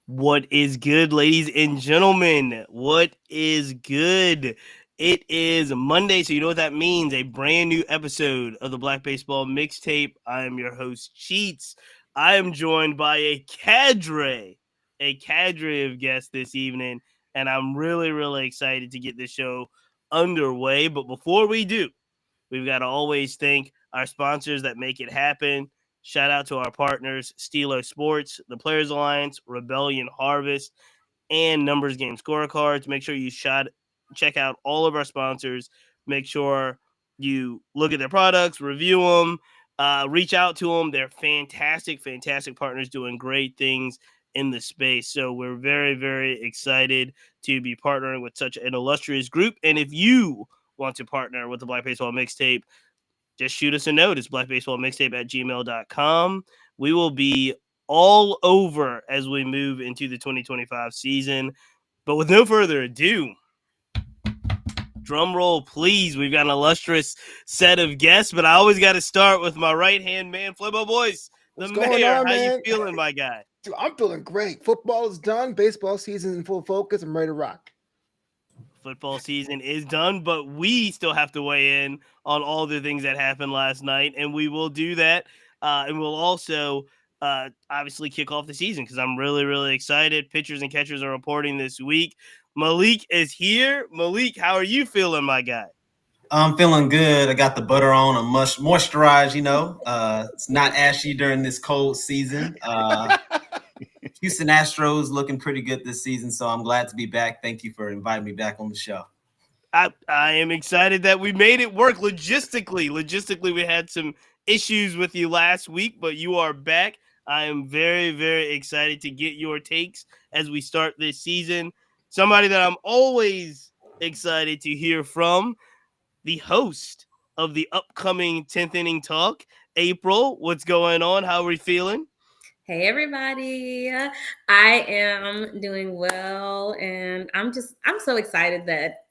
What is good, ladies and gentlemen? What is good? It is Monday, so you know what that means. A brand new episode of the Black Baseball Mixtape. I am your host, Cheats. I am joined by a cadre of guests this evening, and I'm really, really excited to get this show underway. But before we do, we've got to always thank our sponsors that make it happen. Shout out to our partners, Stilo Sports, the Players Alliance, Rebellion Harvest, and Numbers Game Scorecards. Make sure you check out all of our sponsors. Make sure you look at their products, review them, reach out to them. They're fantastic, fantastic partners doing great things in the space. So we're very, very excited to be partnering with such an illustrious group. And if you want to partner with the Black Baseball Mixtape, just shoot us a note. It's blackbaseballmixtape@gmail.com. We will be all over as we move into the 2025 season. But with no further ado, drum roll, please. We've got an illustrious set of guests, but I always got to start with my right-hand man, Flobo Boys, the What's going mayor. on, How you man? feeling, my guy? Dude, I'm feeling great. Football is done. Baseball season in full focus. I'm ready to rock. Football season is done, but we still have to weigh in on all the things that happened last night, and we will do that. And we'll also obviously kick off the season because I'm really, really excited. Pitchers and catchers are reporting this week. Malik is here. Malik, how are you feeling, my guy? I'm feeling good. I got the butter on. I'm moisturized, It's not ashy during this cold season. Houston Astros looking pretty good this season, so I'm glad to be back. Thank you for inviting me back on the show. I am excited that we made it work logistically. Logistically, we had some issues with you last week, but you are back. I am very, very excited to get your takes as we start this season. Somebody that I'm always excited to hear from, the host of the upcoming 10th Inning Talk, April. What's going on? How are we feeling? Hey everybody. I am doing well and I'm so excited that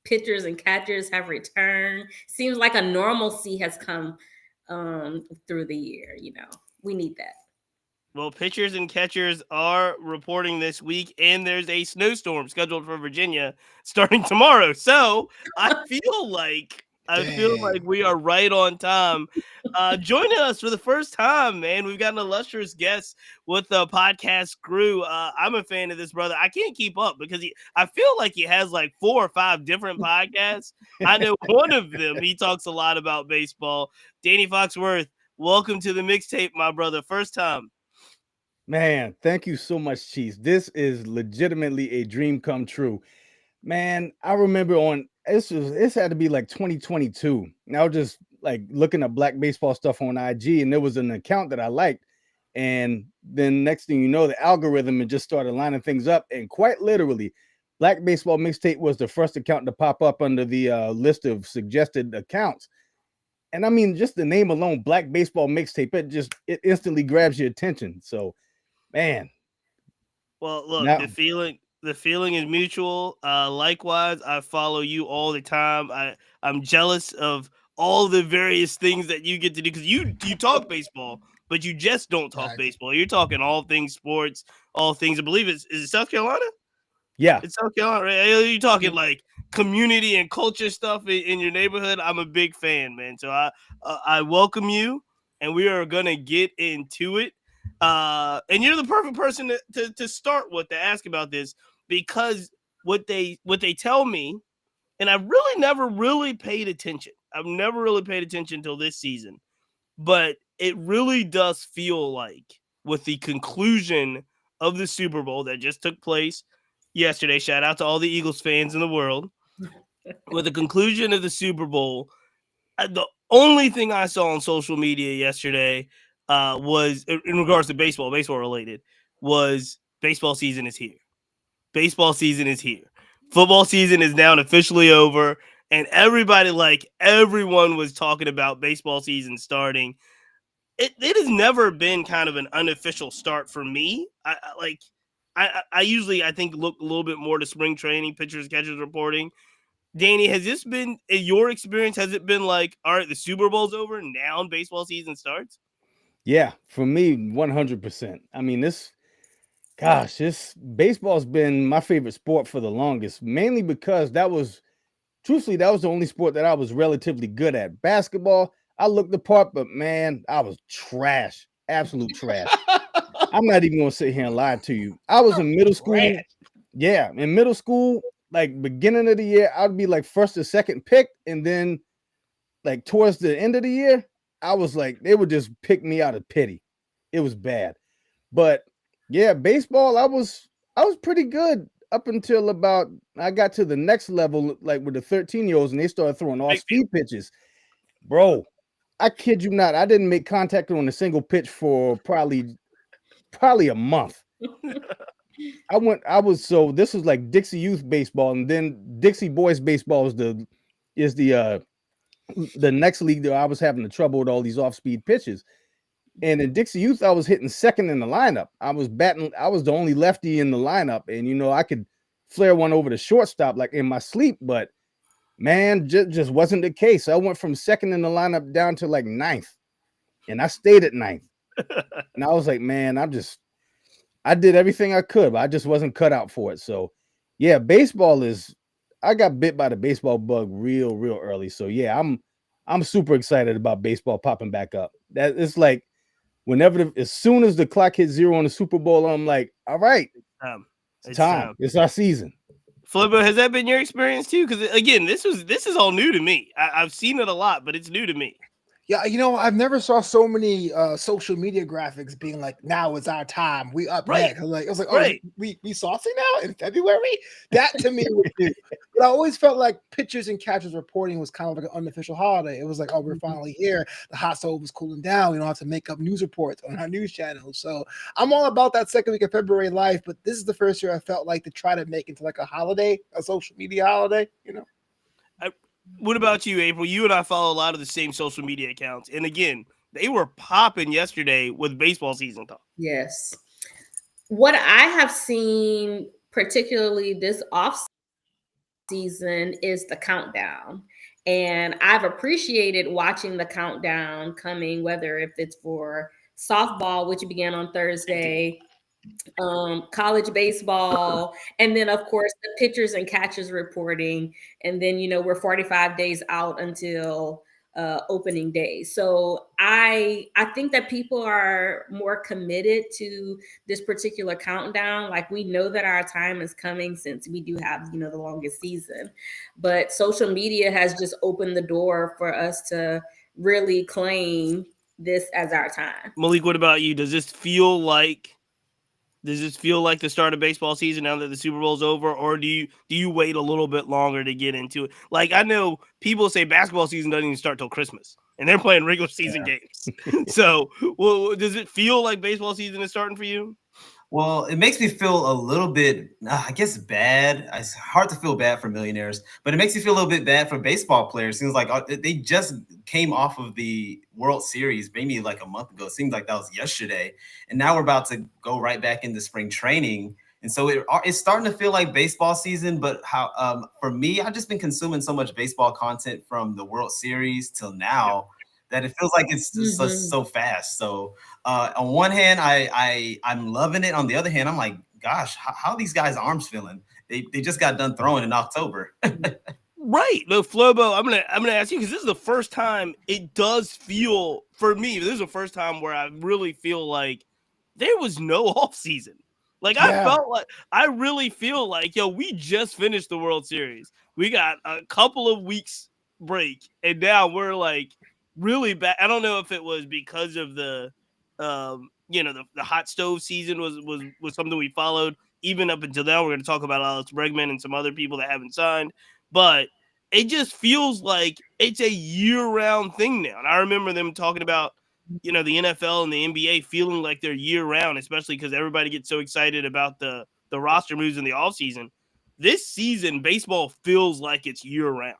pitchers and catchers have returned. Seems like a normalcy has come through the year. We need that. Well, pitchers and catchers are reporting this week, and there's a snowstorm scheduled for Virginia starting tomorrow. So I feel like we are right on time. Joining us for the first time, man, we've got an illustrious guest with the podcast crew. I'm a fan of this brother. I can't keep up because I feel like he has like 4 or 5 different podcasts. I know one of them, he talks a lot about baseball. Danny Foxworth, welcome to the mixtape, my brother. First time. Man, thank you so much, Cheese. This is legitimately a dream come true. Man, I remember this had to be like 2022. And I was just like looking at Black Baseball stuff on IG, and there was an account that I liked. And then next thing you know, the algorithm and just started lining things up. And quite literally, Black Baseball Mixtape was the first account to pop up under the list of suggested accounts. And I mean, just the name alone, Black Baseball Mixtape, it instantly grabs your attention. So, man. Well, look, Now, the feeling is mutual. Likewise, I follow you all the time. I'm jealous of all the various things that you get to do because you talk baseball, but you just don't talk Right. baseball. You're talking all things sports, all things. I believe is it South Carolina? yeah, It's South Carolina. Right? You're talking like community and culture stuff in your neighborhood. I'm a big fan, man. So I welcome you, and we are gonna get into it. And you're the perfect person to start with to ask about this because what they tell me, and I really never really paid attention. I've never really paid attention until this season, but it really does feel like with the conclusion of the Super Bowl that just took place yesterday. Shout out to all the Eagles fans in the world. With the conclusion of the Super Bowl, the only thing I saw on social media yesterday was in regards to baseball related, was baseball season is here. Baseball season is here. Football season is now officially over, and everyone was talking about baseball season starting. It has never been kind of an unofficial start for me. I usually I think look a little bit more to spring training, pitchers, catchers reporting. Danny, has this been in your experience? Has it been like, all right, the Super Bowl's over, now baseball season starts? yeah, for me, 100%. I mean, Gosh, this baseball's been my favorite sport for the longest, mainly because truthfully, that was the only sport that I was relatively good at. Basketball, I looked the part, but man, I was trash, absolute trash. I'm not even gonna sit here and lie to you. I was in middle school. Trash. Yeah, in middle school, like beginning of the year, I'd be like first or second pick, and then like towards the end of the year, I was like, they would just pick me out of pity. It was bad. But yeah, baseball, I was pretty good up until about I got to the next level, like with the 13-year-olds, and they started throwing off-speed pitches. Bro, I kid you not, I didn't make contact on a single pitch for probably a month. This was like Dixie Youth baseball, and then Dixie Boys baseball is the next league that I was having the trouble with all these off-speed pitches. And in Dixie Youth, I was hitting second in the lineup. I was the only lefty in the lineup, and I could flare one over the shortstop like in my sleep, but man, just wasn't the case. I went from second in the lineup down to like ninth, and I stayed at ninth. And I was like, man, I did everything I could, but I just wasn't cut out for it. So yeah, I got bit by the baseball bug real early. So yeah, I'm super excited about baseball popping back up. That it's like as soon as the clock hits 0 on the Super Bowl, I'm like, all right, it's time. It's our season. Flobo, has that been your experience too? Because again, this is all new to me. I've seen it a lot, but it's new to me. Yeah, I've never saw so many social media graphics being like, "Now it's our time. We up next." I was like, "Oh, right. we saucy now in February." That to me was new. But I always felt like pitchers and catchers reporting was kind of like an unofficial holiday. It was like, "Oh, we're finally here. The hot stove is cooling down. We don't have to make up news reports on our news channels." So I'm all about that second week of February life. But this is the first year I felt like to try to make it into like a holiday, a social media holiday. What about you, April? You and I follow a lot of the same social media accounts. And again, they were popping yesterday with baseball season talk. Yes. What I have seen, particularly this off season, is the countdown. And I've appreciated watching the countdown coming, whether if it's for softball, which began on Thursday, college baseball, and then of course the pitchers and catchers reporting, and then we're 45 days out until opening day. So I think that people are more committed to this particular countdown. Like, we know that our time is coming since we do have the longest season, but social media has just opened the door for us to really claim this as our time. Malik, what about you? Does this feel like the start of baseball season now that the Super Bowl's over, or do you wait a little bit longer to get into it? Like, I know people say basketball season doesn't even start till Christmas, and they're playing regular season games. So, does it feel like baseball season is starting for you? Well, it makes me feel a little bit, I guess, bad. It's hard to feel bad for millionaires, but it makes me feel a little bit bad for baseball players. Seems like they just came off of the World Series maybe like a month ago. It seems like that was yesterday. And now we're about to go right back into spring training. And so it's starting to feel like baseball season. But for me, I've just been consuming so much baseball content from the World Series till now. That it feels like it's just so fast. So on one hand, I'm loving it. On the other hand, I'm like, gosh, how are these guys' arms feeling? They just got done throwing in October. Right. Look, Flobo, I'm gonna ask you, because this is the first time it does feel, for me, this is the first time where I really feel like there was no off season. Like, I really feel like, we just finished the World Series. We got a couple of weeks break, and now we're like really bad. I don't know if it was because of the hot stove season was something we followed even up until now. We're going to talk about Alex Bregman and some other people that haven't signed, but it just feels like it's a year-round thing now. And I remember them talking about, the NFL and the NBA feeling like they're year-round, especially because everybody gets so excited about the roster moves in the offseason. This season, baseball feels like it's year-round.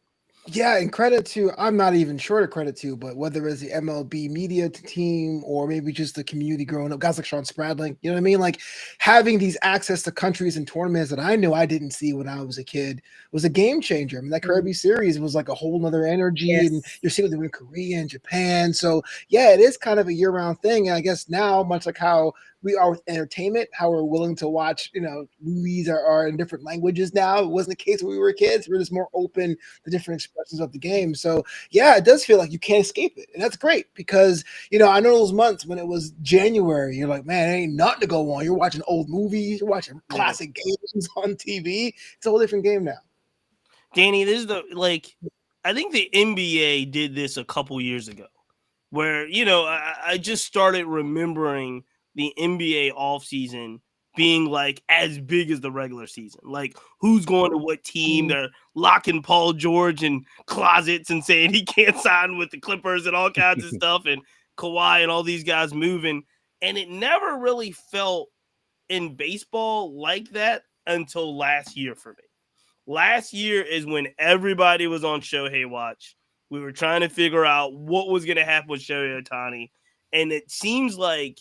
Yeah, and credit to, I'm not even sure to credit to, but whether it's the MLB media team or maybe just the community growing up, guys like Sean Spradling, you know what I mean? Like, having these access to countries and tournaments that I knew I didn't see when I was a kid was a game changer. I mean, that Kirby series was like a whole nother energy, and you're seeing them in Korea and Japan. So yeah, it is kind of a year-round thing. And I guess now, much like how we are with entertainment, how we're willing to watch, movies are in different languages now. It wasn't the case when we were kids. We're just more open to different expressions of the game. So yeah, it does feel like you can't escape it. And that's great because, I know those months when it was January, you're like, man, there ain't nothing to go on. You're watching old movies, you're watching classic games on TV. It's a whole different game now. Danny, this is I think the NBA did this a couple years ago where, I just started remembering the NBA offseason being like as big as the regular season. Like who's going to what team? They're locking Paul George in closets and saying he can't sign with the Clippers and all kinds of stuff, and Kawhi and all these guys moving. And it never really felt in baseball like that until last year for me. Last year is when everybody was on Shohei watch. We were trying to figure out what was going to happen with Shohei Ohtani. And it seems like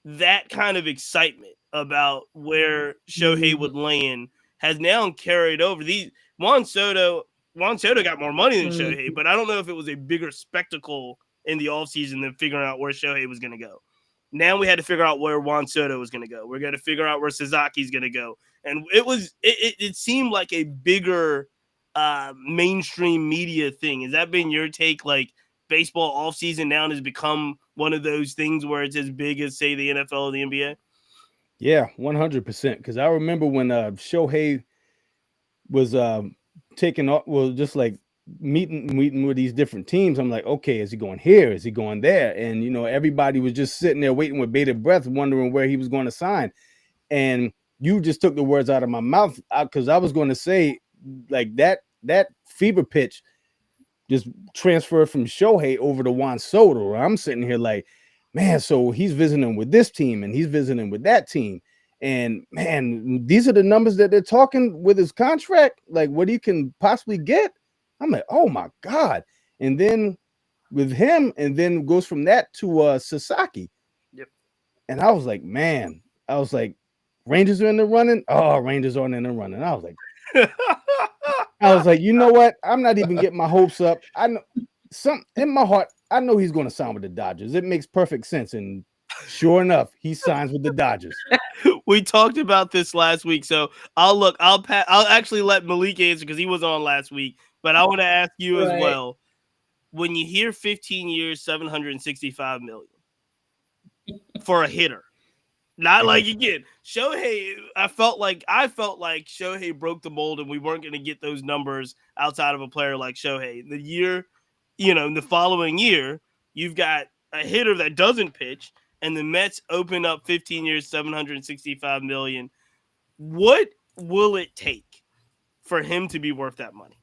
that kind of excitement about where Shohei would land has now carried over. Juan Soto got more money than Shohei, but I don't know if it was a bigger spectacle in the offseason than figuring out where Shohei was going to go. Now we had to figure out where Juan Soto was going to go. We're going to figure out where Sazaki's going to go. And it seemed like a bigger mainstream media thing. Has that been your take? Like baseball offseason now has become one of those things where it's as big as, say, the NFL or the NBA? Yeah, 100%. Because I remember when Shohei was taking off, just like meeting with these different teams. I'm like, okay, is he going here? Is he going there? And, everybody was just sitting there waiting with bated breath, wondering where he was going to sign. And you just took the words out of my mouth because I was going to say like that fever pitch just transferred from Shohei over to Juan Soto. I'm sitting here like, man, so he's visiting with this team and he's visiting with that team. And man, these are the numbers that they're talking with his contract, like what he can possibly get. I'm like, oh my God. And then with him, and then goes from that to Sasaki. Yep. And I was like, man, Rangers are in the running. Oh, Rangers aren't in the running. I was like, you know what? I'm not even getting my hopes up. I know in my heart, I know he's going to sign with the Dodgers. It makes perfect sense. And sure enough, he signs with the Dodgers. We talked about this last week. So I'll actually let Malik answer because he was on last week. But I want to ask you as well. When you hear 15 years, $765 million for a hitter, not like again, Shohei, I felt like Shohei broke the mold and we weren't going to get those numbers outside of a player like Shohei. The year, the following year, you've got a hitter that doesn't pitch, and the Mets open up 15 years, $765 million. What will it take for him to be worth that money?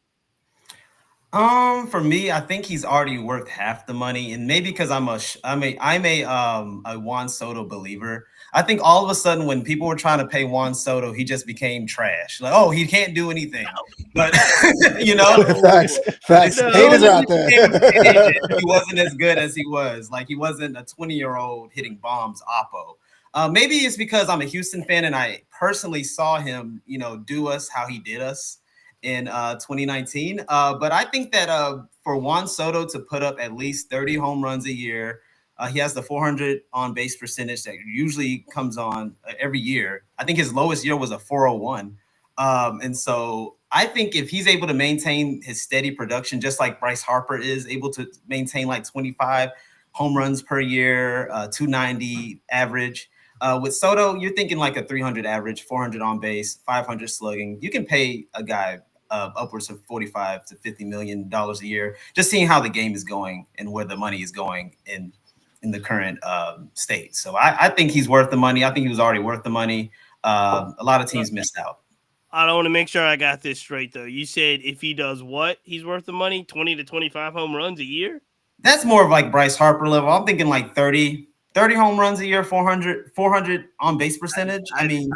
For me, I think he's already worth half the money, and maybe because I'm a Juan Soto believer. I think all of a sudden when people were trying to pay Juan Soto, he just became trash. Like, oh, he can't do anything. But facts. Haters out there. He wasn't as good as he was. Like he wasn't a 20-year-old hitting bombs oppo. Maybe it's because I'm a Houston fan and I personally saw him, do us how he did us in 2019. But I think that for Juan Soto to put up at least 30 home runs a year, he has the 400 on base percentage that usually comes on every year. I think his lowest year was a 401. And so I think if he's able to maintain his steady production, just like Bryce Harper is able to maintain like 25 home runs per year, 290 average. With Soto, you're thinking like a 300 average, 400 on base, 500 slugging. You can pay a guy upwards of $45 to $50 million a year, just seeing how the game is going and where the money is going in the current state. So I think he's worth the money. I think he was already worth the money. A lot of teams missed out. I don't want to make sure I got this straight, though. You said if he does what, he's worth the money? 20 to 25 home runs a year? That's more of like Bryce Harper level. I'm thinking like 30 home runs a year, 400 on base percentage. I think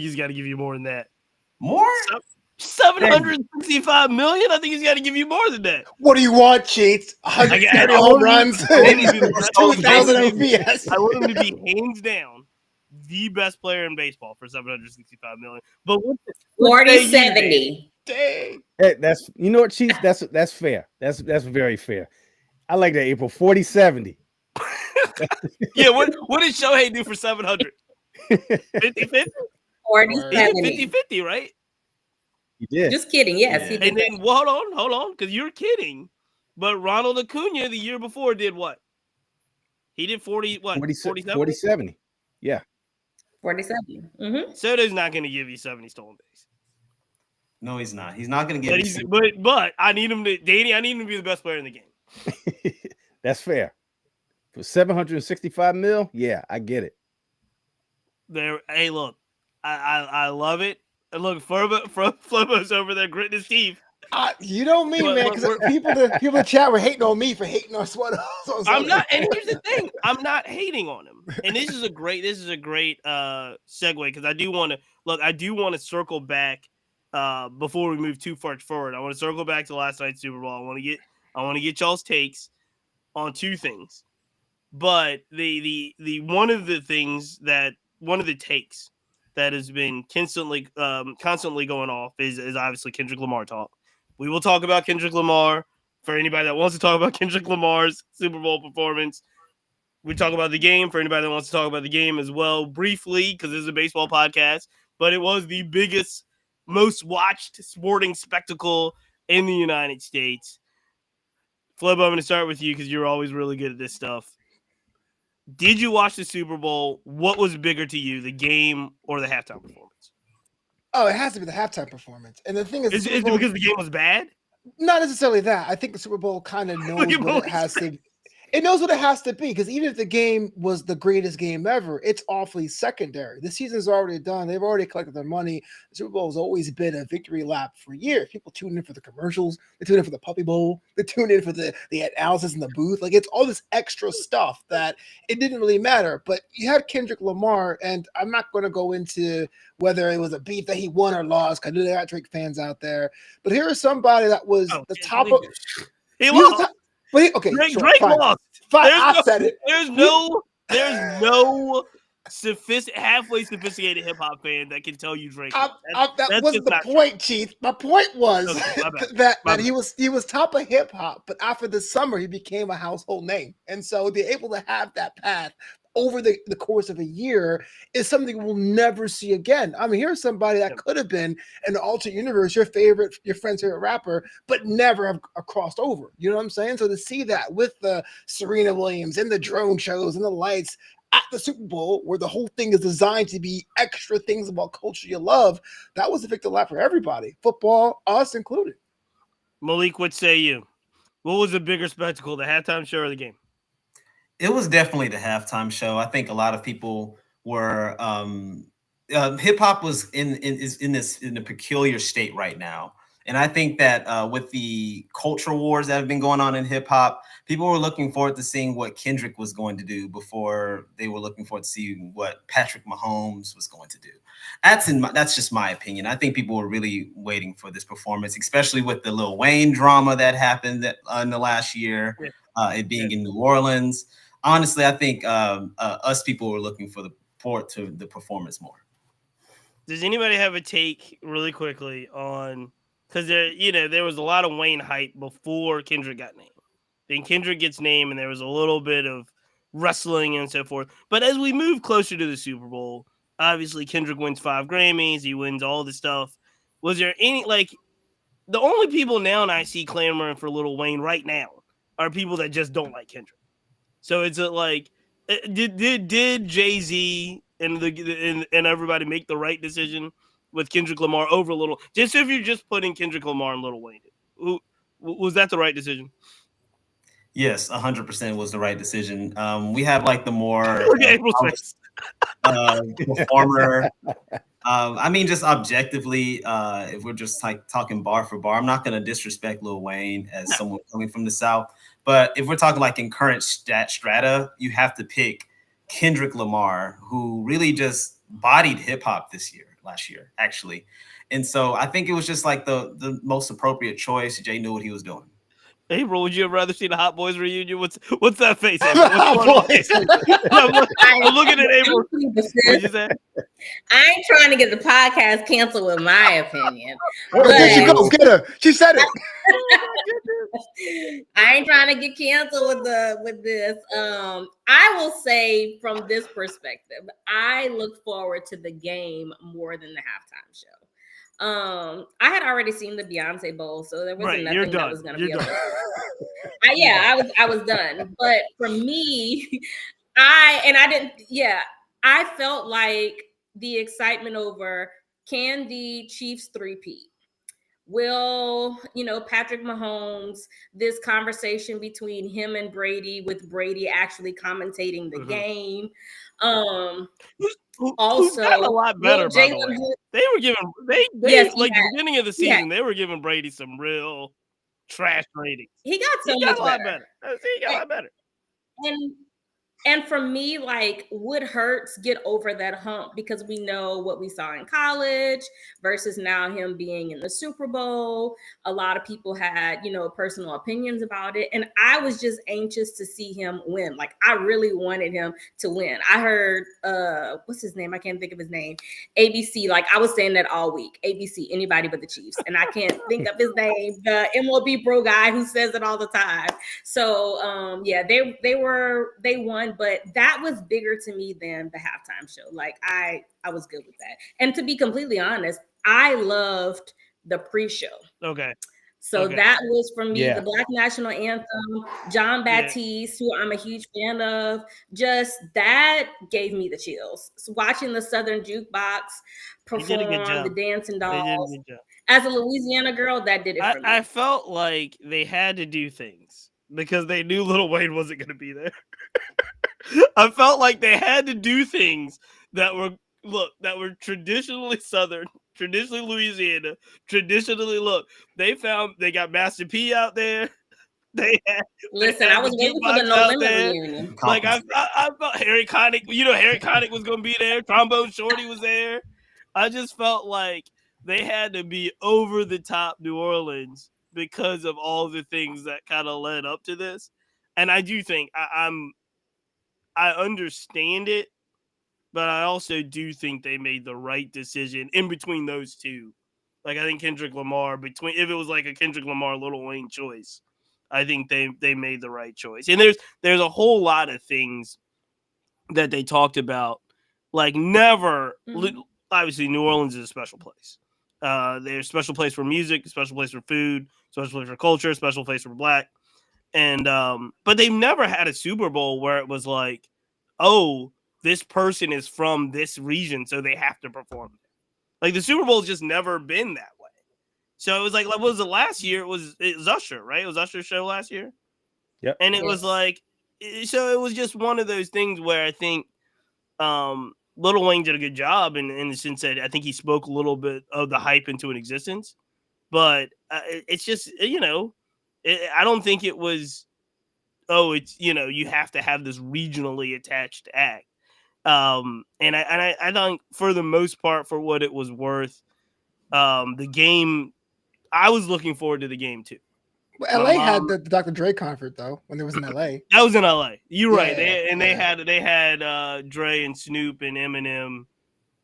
he's got to give you more than that. More? $765 million? I think he's got to give you more than that. What do you want, Cheats? 130 home runs, 2,000 OPS. I want him to be hands down the best player in baseball for $765 million. But 40-70. Dang. Hey, that's what, Chiefs. That's fair. That's very fair. I like that, April. 40-70. Yeah, what did Shohei do for 700? 50-50? 40, He did 50-50, right? He did. Just kidding. Yes, Yeah. he did. And then, well, hold on, because you're kidding. But Ronald Acuna the year before did what? He did 47? 40-70. Yeah. 47. Mm-hmm. Soto's not going to give you 70 stolen bases. No, he's not. He's not going to get it. But I need him to, Danny, I need him to be the best player in the game. That's fair. For 765 mil, yeah, I get it. Hey, look, I love it. And look, Flobo's over there gritting his teeth. You know me, man, because people in the chat were hating on me for hating on Sweater. I'm not, and here's the thing, I'm not hating on him. And this is a great segue, because I do want to circle back before we move too far forward. I want to circle back to last night's Super Bowl. I want to get y'all's takes on two things. But the one of the takes that has been constantly going off is obviously Kendrick Lamar talk. We will talk about Kendrick Lamar for anybody that wants to talk about Kendrick Lamar's Super Bowl performance. We talk about the game for anybody that wants to talk about the game as well, briefly, because this is a baseball podcast. But it was the biggest, most watched sporting spectacle in the United States. Flobo, I'm going to start with you because you're always really good at this stuff. Did you watch the Super Bowl? What was bigger to you, the game or the halftime performance? Oh, it has to be the halftime performance. And the thing is it because the game was bad? Not necessarily that. I think the Super Bowl kind of knows what it has to. It knows what it has to be, because even if the game was the greatest game ever, it's awfully secondary. The season's already done. They've already collected their money. The Super Bowl has always been a victory lap for years. People tune in for the commercials. They tune in for the Puppy Bowl. They tune in for the analysis in the booth. Like, it's all this extra stuff that it didn't really matter. But you had Kendrick Lamar, and I'm not going to go into whether it was a beat that he won or lost, because I know there are Drake fans out there. But here is somebody that was the top of – He lost. Okay, Drake lost. Fine, I said it. There's no halfway sophisticated hip hop fan that can tell you Drake. That wasn't the point, Chief. My point was that he was top of hip hop, but after the summer he became a household name, and so they're able to have that path over the course of a year is something we'll never see again. I mean, here's somebody that could have been in the alternate universe, your friend's favorite rapper, but never have crossed over. You know what I'm saying? So to see that with the Serena Williams and the drone shows and the lights at the Super Bowl, where the whole thing is designed to be extra things about culture you love, that was a victory lap for everybody, football, us included. Malik, what say you? What was the bigger spectacle, the halftime show or the game? It was definitely the halftime show. I think a lot of people were hip hop was in a peculiar state right now. And I think that with the culture wars that have been going on in hip hop, people were looking forward to seeing what Kendrick was going to do before they were looking forward to seeing what Patrick Mahomes was going to do. That's just my opinion. I think people were really waiting for this performance, especially with the Lil Wayne drama that happened in the last year, it being in New Orleans. Honestly, I think us people were looking forward to the performance more. Does anybody have a take really quickly on, because there was a lot of Wayne hype before Kendrick got named. Then Kendrick gets named, and there was a little bit of wrestling and so forth. But as we move closer to the Super Bowl, obviously Kendrick wins 5 Grammys. He wins all this stuff. Was there any, the only people now I see clamoring for Lil Wayne right now are people that just don't like Kendrick. So it's did Jay-Z and everybody make the right decision with Kendrick Lamar over Lil? Just if you're just putting Kendrick Lamar and Lil Wayne, was that the right decision? Yes, 100% was the right decision. We have the more performer. I mean, just objectively, if we're just talking bar for bar, I'm not going to disrespect Lil Wayne as someone coming from the South. But if we're talking in current strata, you have to pick Kendrick Lamar, who really just bodied hip hop last year, actually. And so I think it was just the most appropriate choice. Jay knew what he was doing. April, would you have rather seen a Hot Boys reunion? What's that face? I'm looking at April. What'd you say? I ain't trying to get the podcast canceled with my opinion. There she goes. Get her. She said it. I ain't trying to get canceled with this. I will say from this perspective, I look forward to the game more than the halftime show. I had already seen the Beyonce Bowl, so there wasn't Right, you're nothing that done. was going to You're be able done. to. I was done. But for me, I felt like the excitement over can the Chiefs three-peat? Will, Patrick Mahomes, this conversation between him and Brady, with Brady actually commentating the game. Who's gotten a lot better, by the way. They were giving like the beginning of the season, they were giving Brady some real trash ratings. He got so He much got a lot better. He got a lot better. And for me, like, would Hurts get over that hump? Because we know what we saw in college versus now him being in the Super Bowl. A lot of people had, personal opinions about it. And I was just anxious to see him win. Like, I really wanted him to win. I heard, what's his name? I can't think of his name. ABC. Like, I was saying that all week. ABC, anybody but the Chiefs. And I can't think of his name. The MLB pro guy who says it all the time. So, they won. But that was bigger to me than the halftime show. Like, I was good with that. And to be completely honest, I loved the pre-show. Okay. So that was for me, the Black National Anthem, John Baptiste, who I'm a huge fan of. Just that gave me the chills. So watching the Southern Jukebox perform the Dancing Dolls. As a Louisiana girl, that did it for me. I felt like they had to do things because they knew Lil Wayne wasn't going to be there. I felt like they had to do things that were traditionally Southern, traditionally Louisiana, they got Master P out there. I was waiting for the No Limit reunion. Like I felt Harry Connick, Harry Connick was gonna be there, Trombone Shorty was there. I just felt like they had to be over the top New Orleans because of all the things that kind of led up to this. And I do think I understand it, but I also do think they made the right decision in between those two. Like, I think Kendrick Lamar, if it was like a Kendrick Lamar Lil Wayne choice, I think they made the right choice. And there's a whole lot of things that they talked about. Like, obviously New Orleans is a special place. There's a special place for music, a special place for food, special place for culture, a special place for Black. And but they've never had a Super Bowl where it was like, oh, this person is from this region, so they have to perform. Like, the Super Bowl's just never been that way. So it was like, what was it last year? It was Usher, right? It was Usher's show last year. Yep. And it was like, so it was just one of those things where I think Lil Wayne did a good job in the sense that I think he spoke a little bit of the hype into an existence. But it's just, I don't think it was, you have to have this regionally attached act. And I think for the most part, for what it was worth, the game, I was looking forward to the game too. Well, LA had the Dr. Dre concert though when it was in LA. That was in LA. You're right. They had Dre and Snoop and Eminem,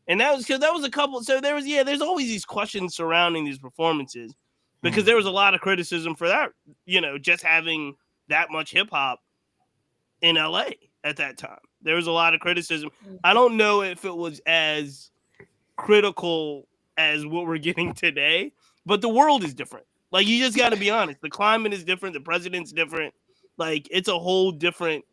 and that was because that was a couple. So there's always these questions surrounding these performances because there was a lot of criticism for that. Just having that much hip hop in LA at that time. There was a lot of criticism. I don't know if it was as critical as what we're getting today, but the world is different. Like, you just got to be honest. The climate is different. The president's different. Like, it's a whole different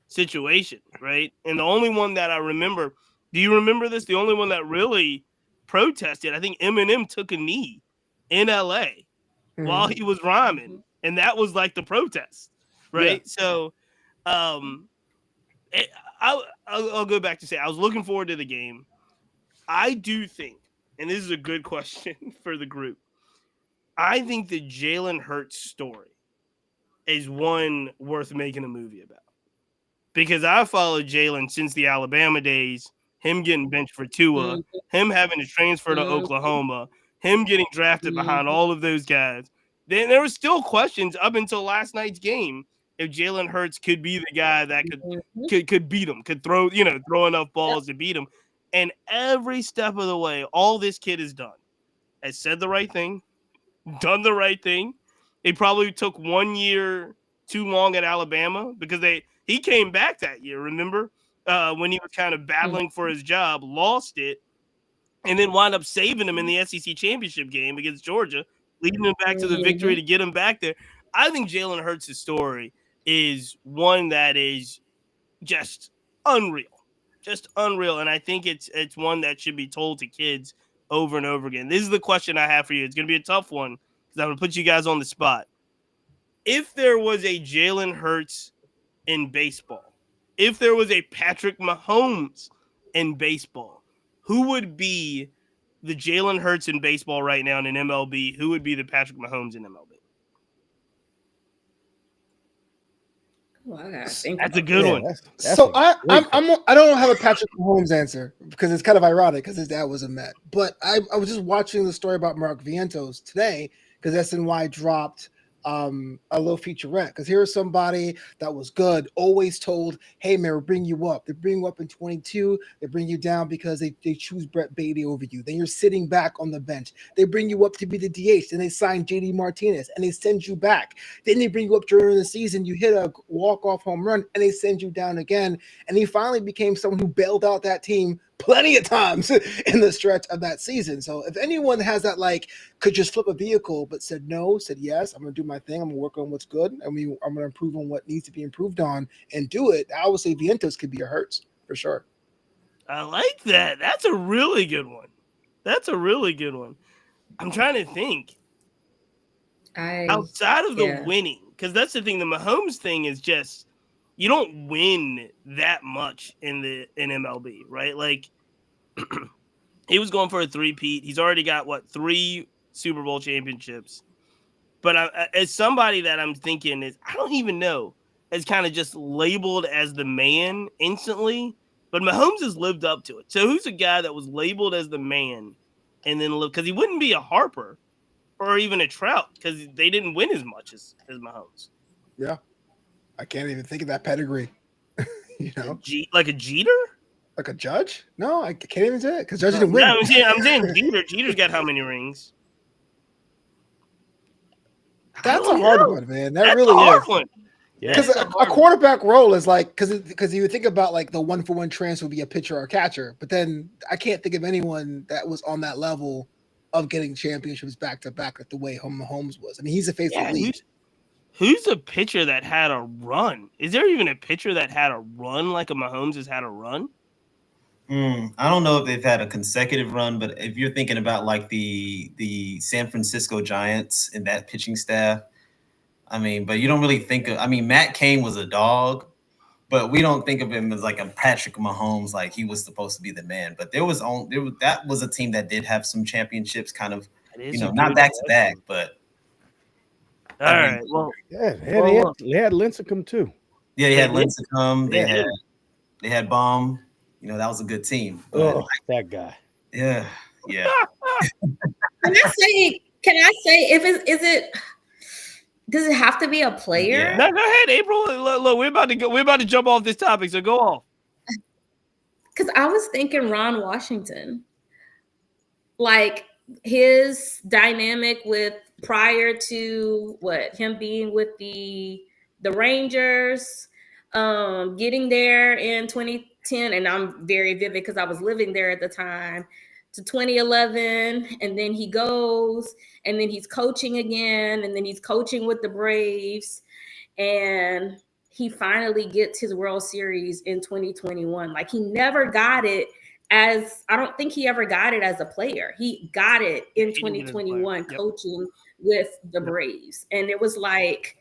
situation, right? And the only one that I remember, do you remember this? The only one that really protested, I think Eminem took a knee in LA while he was rhyming. And that was like the protest, right? Yeah. So, I'll go back to say I was looking forward to the game. I do think, and this is a good question for the group, I think the Jalen Hurts story is one worth making a movie about. Because I followed Jalen since the Alabama days, him getting benched for Tua, him having to transfer to Oklahoma, him getting drafted behind all of those guys. Then there were still questions up until last night's game if Jalen Hurts could be the guy that could beat him, could throw enough balls to beat him. And every step of the way, all this kid has done has said the right thing, done the right thing, They probably took 1 year too long at Alabama because he came back that year, remember? When he was kind of battling for his job, lost it, and then wound up saving him in the SEC championship game against Georgia, leading him back to the victory to get him back there. I think Jalen Hurts' story is one that is just unreal. Just unreal. And I think it's one that should be told to kids over and over again. This is the question I have for you. It's going to be a tough one because I'm going to put you guys on the spot. If there was a Jalen Hurts in baseball, if there was a Patrick Mahomes in baseball, who would be the Jalen Hurts in baseball right now in an MLB? Who would be the Patrick Mahomes in MLB? Well, I gotta think That's a about good that. one. So I don't have a Patrick Mahomes answer because it's kind of ironic because his dad was a Met. But I was just watching the story about Mark Vientos today because SNY dropped a little featurette because here's somebody that was good, always told, hey man, we'll bring you up. They bring you up in 22, they bring you down because they choose Brett Beatty over you. Then you're sitting back on the bench. They bring you up to be the DH, then they sign JD Martinez and they send you back. Then they bring you up during the season, you hit a walk-off home run and they send you down again. And he finally became someone who bailed out that team plenty of times in the stretch of that season. So if anyone has that, like, could just flip a vehicle, but said no, said yes, I'm going to do my thing. I'm going to work on what's good. I'm going to improve on what needs to be improved on and do it. I would say Vientos could be a Hurts for sure. I like that. That's a really good one. I'm trying to think. Outside of the winning, because that's the thing. The Mahomes thing is just, you don't win that much in MLB, right? Like, he was going for a three-peat. He's already got, 3 Super Bowl championships. But as somebody that I'm thinking is, I don't even know, is kind of just labeled as the man instantly. But Mahomes has lived up to it. So who's a guy that was labeled as the man and then lived? Because he wouldn't be a Harper or even a Trout because they didn't win as much as Mahomes. Yeah. I can't even think of that pedigree. Like a Jeter? Like a Judge? No, I can't even say it because Judge didn't win. No, I'm saying Jeter. Jeter's got how many rings? That's a hard one, man. That's really a hard one. Because a quarterback role is like, because you would think about like the 1-for-1 transfer would be a pitcher or a catcher, but then I can't think of anyone that was on that level of getting championships back to back like the way Mahomes was. I mean, he's a face of the league. Who's a pitcher that had a run? Is there even a pitcher that had a run like a Mahomes has had a run? I don't know if they've had a consecutive run, but if you're thinking about like the San Francisco Giants and that pitching staff, I mean, but you don't really think of, I mean, Matt Cain was a dog, but we don't think of him as like a Patrick Mahomes, like he was supposed to be the man. But that was a team that did have some championships, kind of, not back to back, but. All right. Well, yeah, they had Lincecum too. Yeah, they had Lincecum. They had Baum. That was a good team. Oh, that guy. Yeah. Can I say does it have to be a player? Yeah. No, go ahead, April. Look, we're about to jump off this topic, so go off. Because I was thinking Ron Washington, like his dynamic with prior to him being with the Rangers, getting there in 2010, and I'm very vivid because I was living there at the time, to 2011, and then he goes, and then he's coaching again, and then he's coaching with the Braves, and he finally gets his World Series in 2021. Like, he never got it I don't think he ever got it as a player. He got it in 2021 coaching with the Braves. And it was like,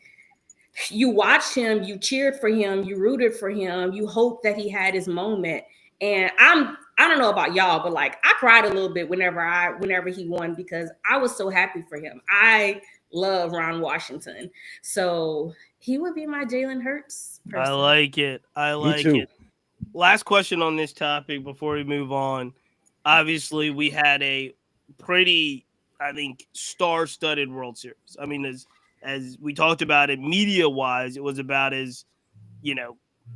you watched him, you cheered for him, you rooted for him, you hoped that he had his moment. And I don't know about y'all, but like, I cried a little bit whenever he won because I was so happy for him. I love Ron Washington. So he would be my Jalen Hurts person. I like it. Me too. Last question on this topic before we move on. Obviously, we had a pretty, I think, star-studded World Series. I mean, as we talked about it, media-wise, it was about as,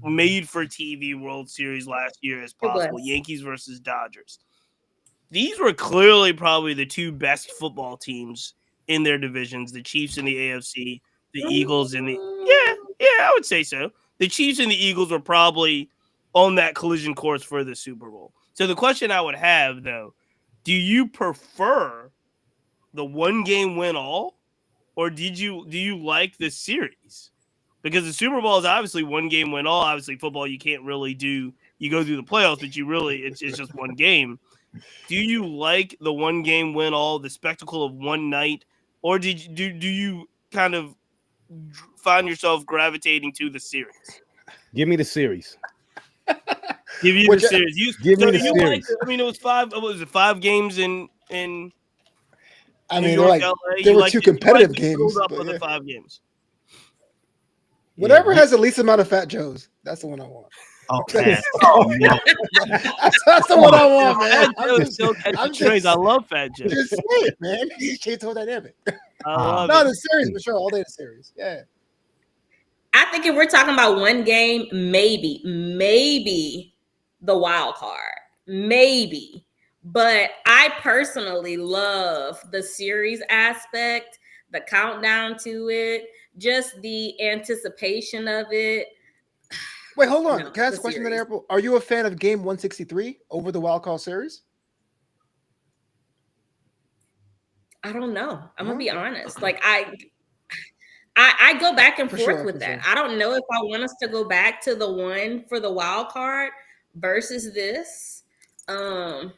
made-for-TV World Series last year as possible. Yankees versus Dodgers. These were clearly probably the two best football teams in their divisions. The Chiefs in the AFC, the Eagles in the I would say so. The Chiefs and the Eagles were probably on that collision course for the Super Bowl. So the question I would have though, do you prefer the one game win all, or do you like the series? Because the Super Bowl is obviously one game win all. Obviously, football you can't really do. You go through the playoffs, but it's just one game. Do you like the one game win all, the spectacle of one night, or do you kind of find yourself gravitating to the series? Give me the series. Give you the series. Give me the series. It was five. What was it? 5 games in. I New mean, York, LA. LA. There were 2 competitive games. games. Up of the 5 games. Whatever has the least amount of Fat Joes, that's the one I want. Oh, man. No. That's the one I want, man. I love Fat Joe. Just say it, man. You change the whole dynamic. The series for sure. All day the series. Yeah. I think if we're talking about one game, maybe the wild card, maybe. But I personally love the series aspect, the countdown to it, just the anticipation of it. Wait, hold on. Can I ask a question, April? Are you a fan of Game 163 over the wild card series? I don't know. I'm gonna be honest. Like I go back and forth with that. I don't know if I want us to go back to the one for the wild card versus this. I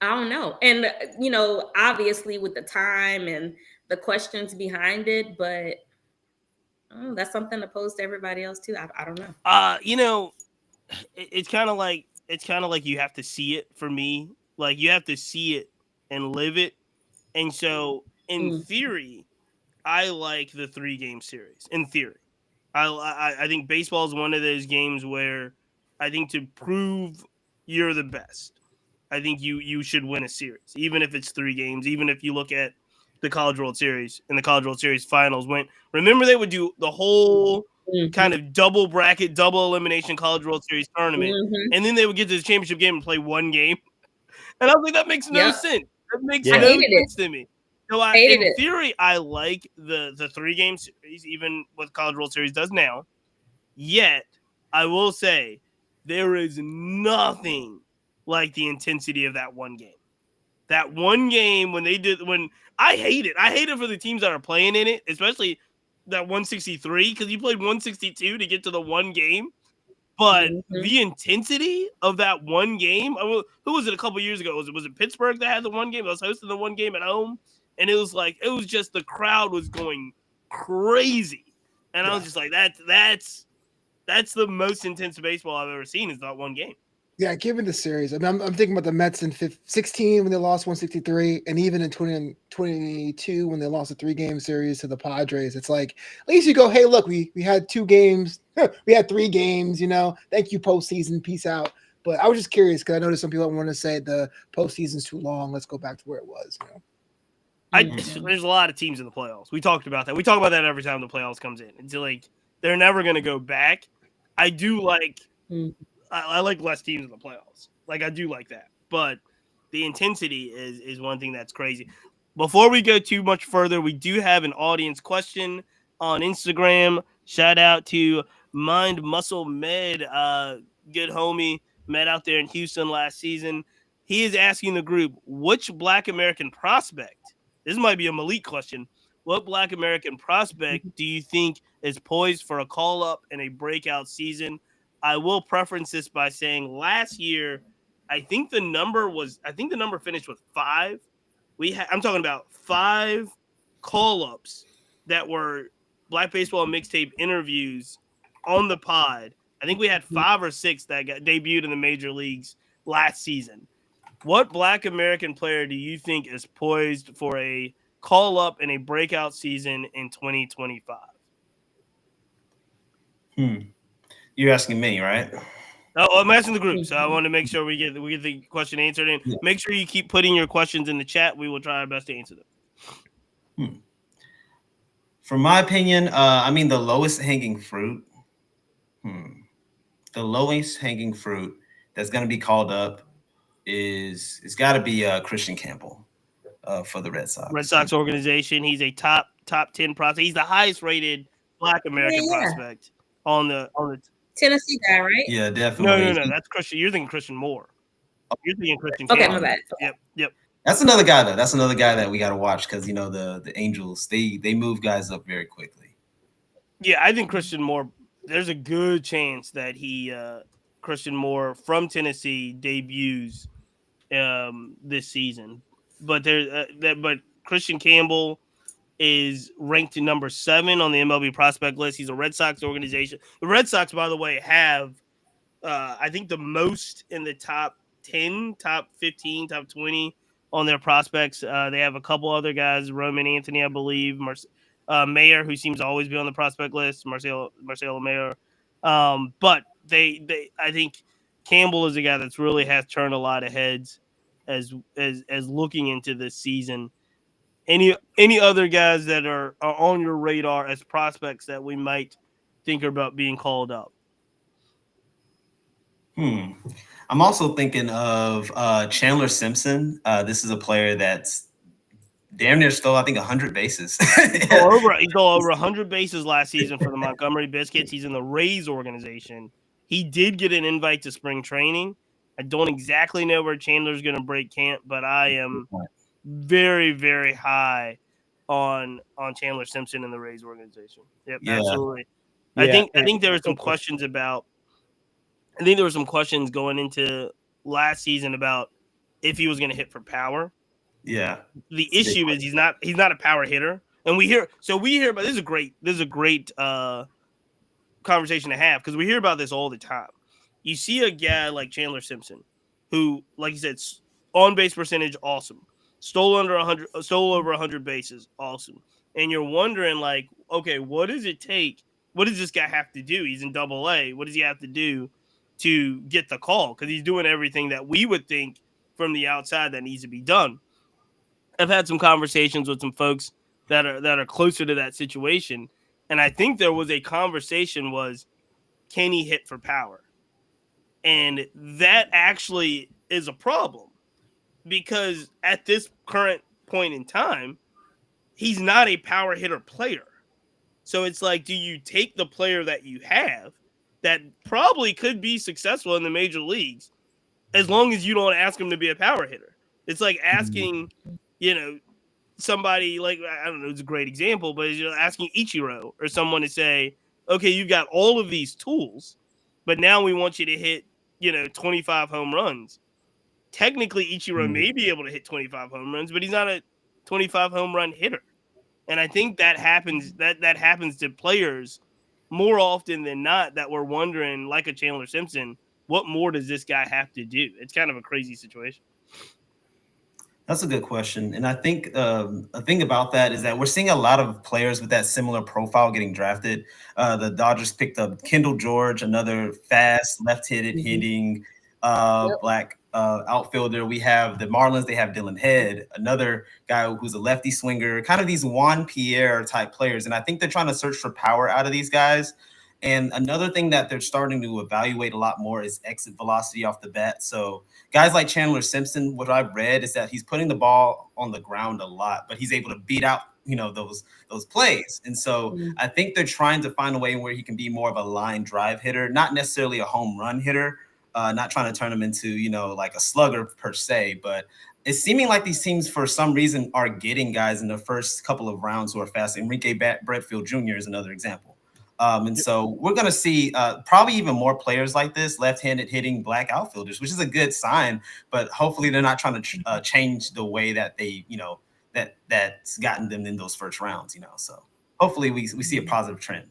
don't know. And obviously with the time and the questions behind it, but that's something to pose to everybody else too. I don't know. It's kind of like you have to see it for me. Like you have to see it and live it. And so in theory, I like the 3-game series. In theory, I think baseball is one of those games where I think to prove you're the best, I think you should win a series, even if it's 3 games. Even if you look at the College World Series and the College World Series finals, remember they would do the whole kind of double bracket, double elimination College World Series tournament, and then they would get to the championship game and play 1 game. And I was like, that makes no sense. That makes no sense to me. So in theory, I like the 3-game series, even what College World Series does now. Yet, I will say, there is nothing like the intensity of that 1 game. That 1 game when I hate it. I hate it for the teams that are playing in it, especially that 163, because you played 162 to get to the 1 game. But the intensity of that 1 game, who was it a couple years ago? Was it Pittsburgh that had the 1 game? I was hosting the 1 game at home, and it was just the crowd was going crazy, and I was just like, that's the most intense baseball I've ever seen is that 1 game. Yeah, given the series, I mean, I'm thinking about the Mets in 16 when they lost 163, and even in 2022 when they lost a 3-game series to the Padres. It's like, at least you go, hey, look, we had 2 games, we had 3 games, thank you, postseason, peace out. But I was just curious because I noticed some people want to say the postseason's too long. Let's go back to where it was. There's a lot of teams in the playoffs. We talked about that. We talk about that every time the playoffs comes in. It's like they're never going to go back. I do like. I like less teams in the playoffs. Like, I do like that. But the intensity is one thing that's crazy. Before we go too much further, we do have an audience question on Instagram. Shout out to Mind Muscle Med, good homie, met out there in Houston last season. He is asking the group, which Black American prospect, this might be a Malik question, what Black American prospect do you think is poised for a call-up and a breakout season? I will preference this by saying last year, I think the number finished with 5. I'm talking about 5 call-ups that were Black Baseball Mixtape interviews on the pod. I think we had 5 or 6 that got debuted in the major leagues last season. What Black American player do you think is poised for a call-up and a breakout season in 2025? You're asking me, right? Oh, I'm asking the group, so I want to make sure we get the question answered. And make sure you keep putting your questions in the chat. We will try our best to answer them. For my opinion, the lowest hanging fruit. The lowest hanging fruit that's going to be called up it's got to be Christian Campbell. for the Red Sox. Red Sox organization. He's a top 10 prospect. He's the highest rated Black American prospect on the Tennessee guy, right? Yeah, definitely. No. That's Christian. You're thinking Christian Moore. You're thinking Christian. Okay, Campbell. my bad. Yep. That's another guy though. That's another guy that we got to watch because the Angels they move guys up very quickly. Yeah, I think Christian Moore. There's a good chance that Christian Moore from Tennessee debuts this season. But but Christian Campbell is ranked number 7 on the MLB prospect list. He's a Red Sox organization. The Red Sox, by the way, have I think the most in the top 10, top 15, top 20 on their prospects. They have a couple other guys, Roman Anthony, I believe, Mayer, who seems to always be on the prospect list, Marcelo Mayer. But I think Campbell is a guy that's really has turned a lot of heads as looking into this season. Any other guys that are on your radar as prospects that we might think about being called up? I'm also thinking of Chandler Simpson. This is a player that's damn near stole, I think, 100 bases. He stole over 100 bases last season for the Montgomery Biscuits. He's in the Rays organization. He did get an invite to spring training. I don't exactly know where Chandler's going to break camp, but I am very, very high on Chandler Simpson in the Rays organization. Yep, yeah. Absolutely. Yeah, I think there were some questions about. I think there were some questions going into last season about if he was going to hit for power. Yeah. The issue is he's not a power hitter, and we hear about this is a great conversation to have because we hear about this all the time. You see a guy like Chandler Simpson, who, like you said, on base percentage awesome, stole over 100 bases awesome, and you're wondering like, okay, what does it take? What does this guy have to do? He's in Double-A. What does he have to do to get the call? Because he's doing everything that we would think from the outside that needs to be done. I've had some conversations with some folks that are closer to that situation, and I think there was a conversation was, can he hit for power? And that actually is a problem because at this current point in time, he's not a power hitter player. So it's like, do you take the player that you have that probably could be successful in the major leagues as long as you don't ask him to be a power hitter? It's like asking, somebody like, I don't know, it's a great example, but you're asking Ichiro or someone to say, okay, you've got all of these tools, but now we want you to hit, 25 home runs. Technically, Ichiro may be able to hit 25 home runs, but he's not a 25 home run hitter. And I think that happens that happens to players more often than not that we're wondering, like a Chandler Simpson, what more does this guy have to do? It's kind of a crazy situation. That's a good question. And I think a thing about that is that we're seeing a lot of players with that similar profile getting drafted. The Dodgers picked up Kendall George, another fast, left-handed hitting black outfielder. We have the Marlins. They have Dylan Head, another guy who's a lefty swinger, kind of these Juan Pierre type players. And I think they're trying to search for power out of these guys. And another thing that they're starting to evaluate a lot more is exit velocity off the bat. So guys like Chandler Simpson, what I've read is that he's putting the ball on the ground a lot, but he's able to beat out, those plays. And so I think they're trying to find a way where he can be more of a line drive hitter, not necessarily a home run hitter, not trying to turn him into, like a slugger per se, but it's seeming like these teams for some reason are getting guys in the first couple of rounds who are fast. Enrique Bradfield Jr. is another example. And so we're going to see probably even more players like this, left-handed hitting black outfielders, which is a good sign. But hopefully they're not trying to change the way that they, that's gotten them in those first rounds, So hopefully we see a positive trend.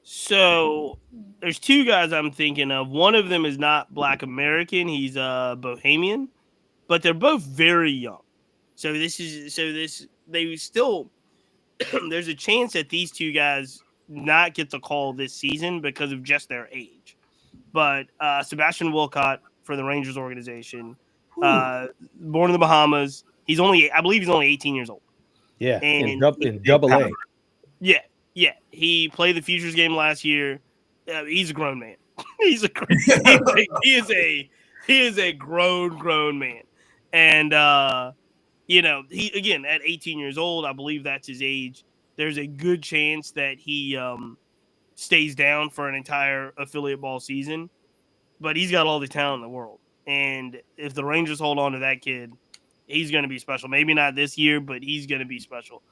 So there's two guys I'm thinking of. One of them is not Black American. He's Bohemian, but they're both very young. So they still there's a chance that these two guys not get the call this season because of just their age. But Sebastian Wilcott for the Rangers organization, born in the Bahamas. I believe he's only 18 years old. Yeah, in Double-A. Yeah. He played the Futures game last year. He's a grown man. he is a grown man. And he again at 18 years old, I believe that's his age. There's a good chance that he stays down for an entire affiliate ball season, but he's got all the talent in the world. And if the Rangers hold on to that kid, he's going to be special. Maybe not this year, but he's going to be special.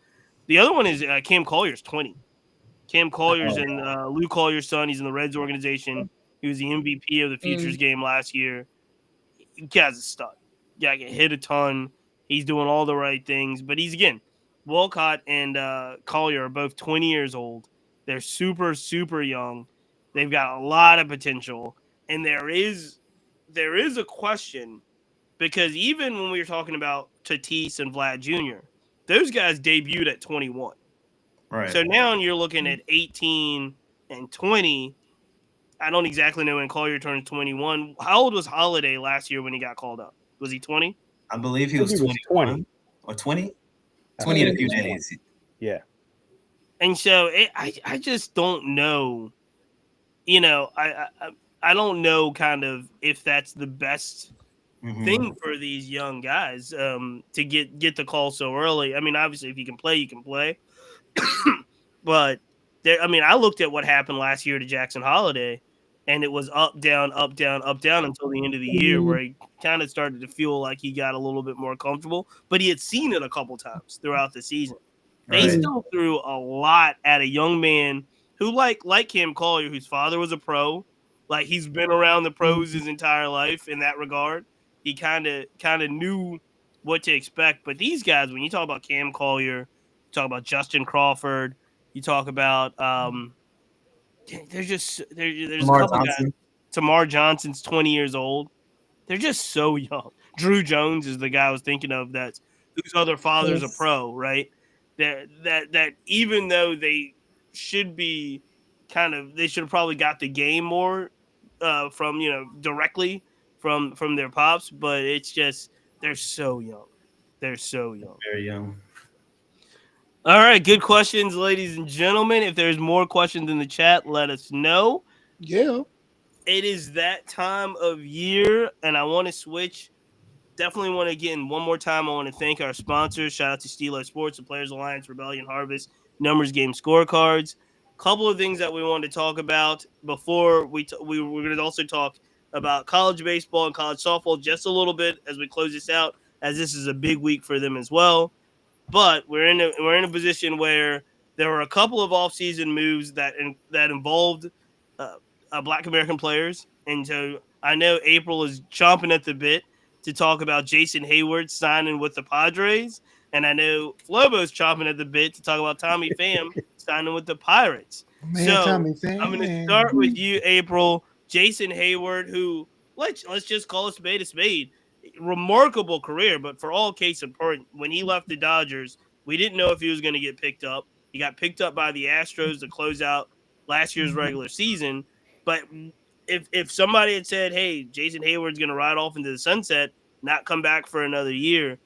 The other one is Cam Collier's 20. Cam Collier's in Lou Collier's son. He's in the Reds organization. He was the MVP of the Futures game last year. Guy's a stud. Yeah, can hit a ton. He's doing all the right things. But he's, again, Walcott and Collier are both 20 years old. They're super, super young. They've got a lot of potential. And there is a question, because even when we were talking about Tatis and Vlad Jr., those guys debuted at 21. Right. So now you're looking at 18 and 20. I don't exactly know when Collier turned 21. How old was Holiday last year when he got called up? Was he 20? I believe he was 20 or 20. 20 in a few days. Yeah. And so I just don't know. I don't know kind of if that's the best thing for these young guys to get the call so early. I mean, obviously, if you can play, you can play. But I looked at what happened last year to Jackson Holiday, and it was up, down, up, down, up, down until the end of the year, where he kind of started to feel like he got a little bit more comfortable. But he had seen it a couple times throughout the season. They still threw a lot at a young man who, like Cam Collier, whose father was a pro. Like, he's been around the pros his entire life in that regard. He kind of knew what to expect. But these guys, when you talk about Cam Collier, you talk about Justin Crawford, you talk about there's a couple guys. Tamar Johnson's 20 years old. They're just so young. Drew Jones is the guy I was thinking of whose other father's a pro, right? That even though they should be they should have probably got the game more from directly from their pops, but it's just they're so young. They're so young. Very young. All right, good questions, ladies and gentlemen. If there's more questions in the chat, let us know. Yeah. It is that time of year, and I want to switch. Definitely want to, again, one more time, I want to thank our sponsors. Shout out to Stilo Sports, the Players Alliance, Rebellion Harvest, Numbers Game Scorecards. Couple of things that we wanted to talk about before we're going to also talk about college baseball and college softball just a little bit as we close this out, as this is a big week for them as well. But we're in a position where there were a couple of offseason moves that involved Black American players, and so I know April is chomping at the bit to talk about Jason Hayward signing with the Padres, and I know Flobo's chomping at the bit to talk about Tommy Pham signing with the Pirates. Tommy Pham. I'm going to start with you, April. Jason Hayward, who let's just call a spade. Remarkable career, but for all case in point, when he left the Dodgers, we didn't know if he was going to get picked up. He got picked up by the Astros to close out last year's regular season. But if somebody had said, hey, Jason Hayward's going to ride off into the sunset, not come back for another year,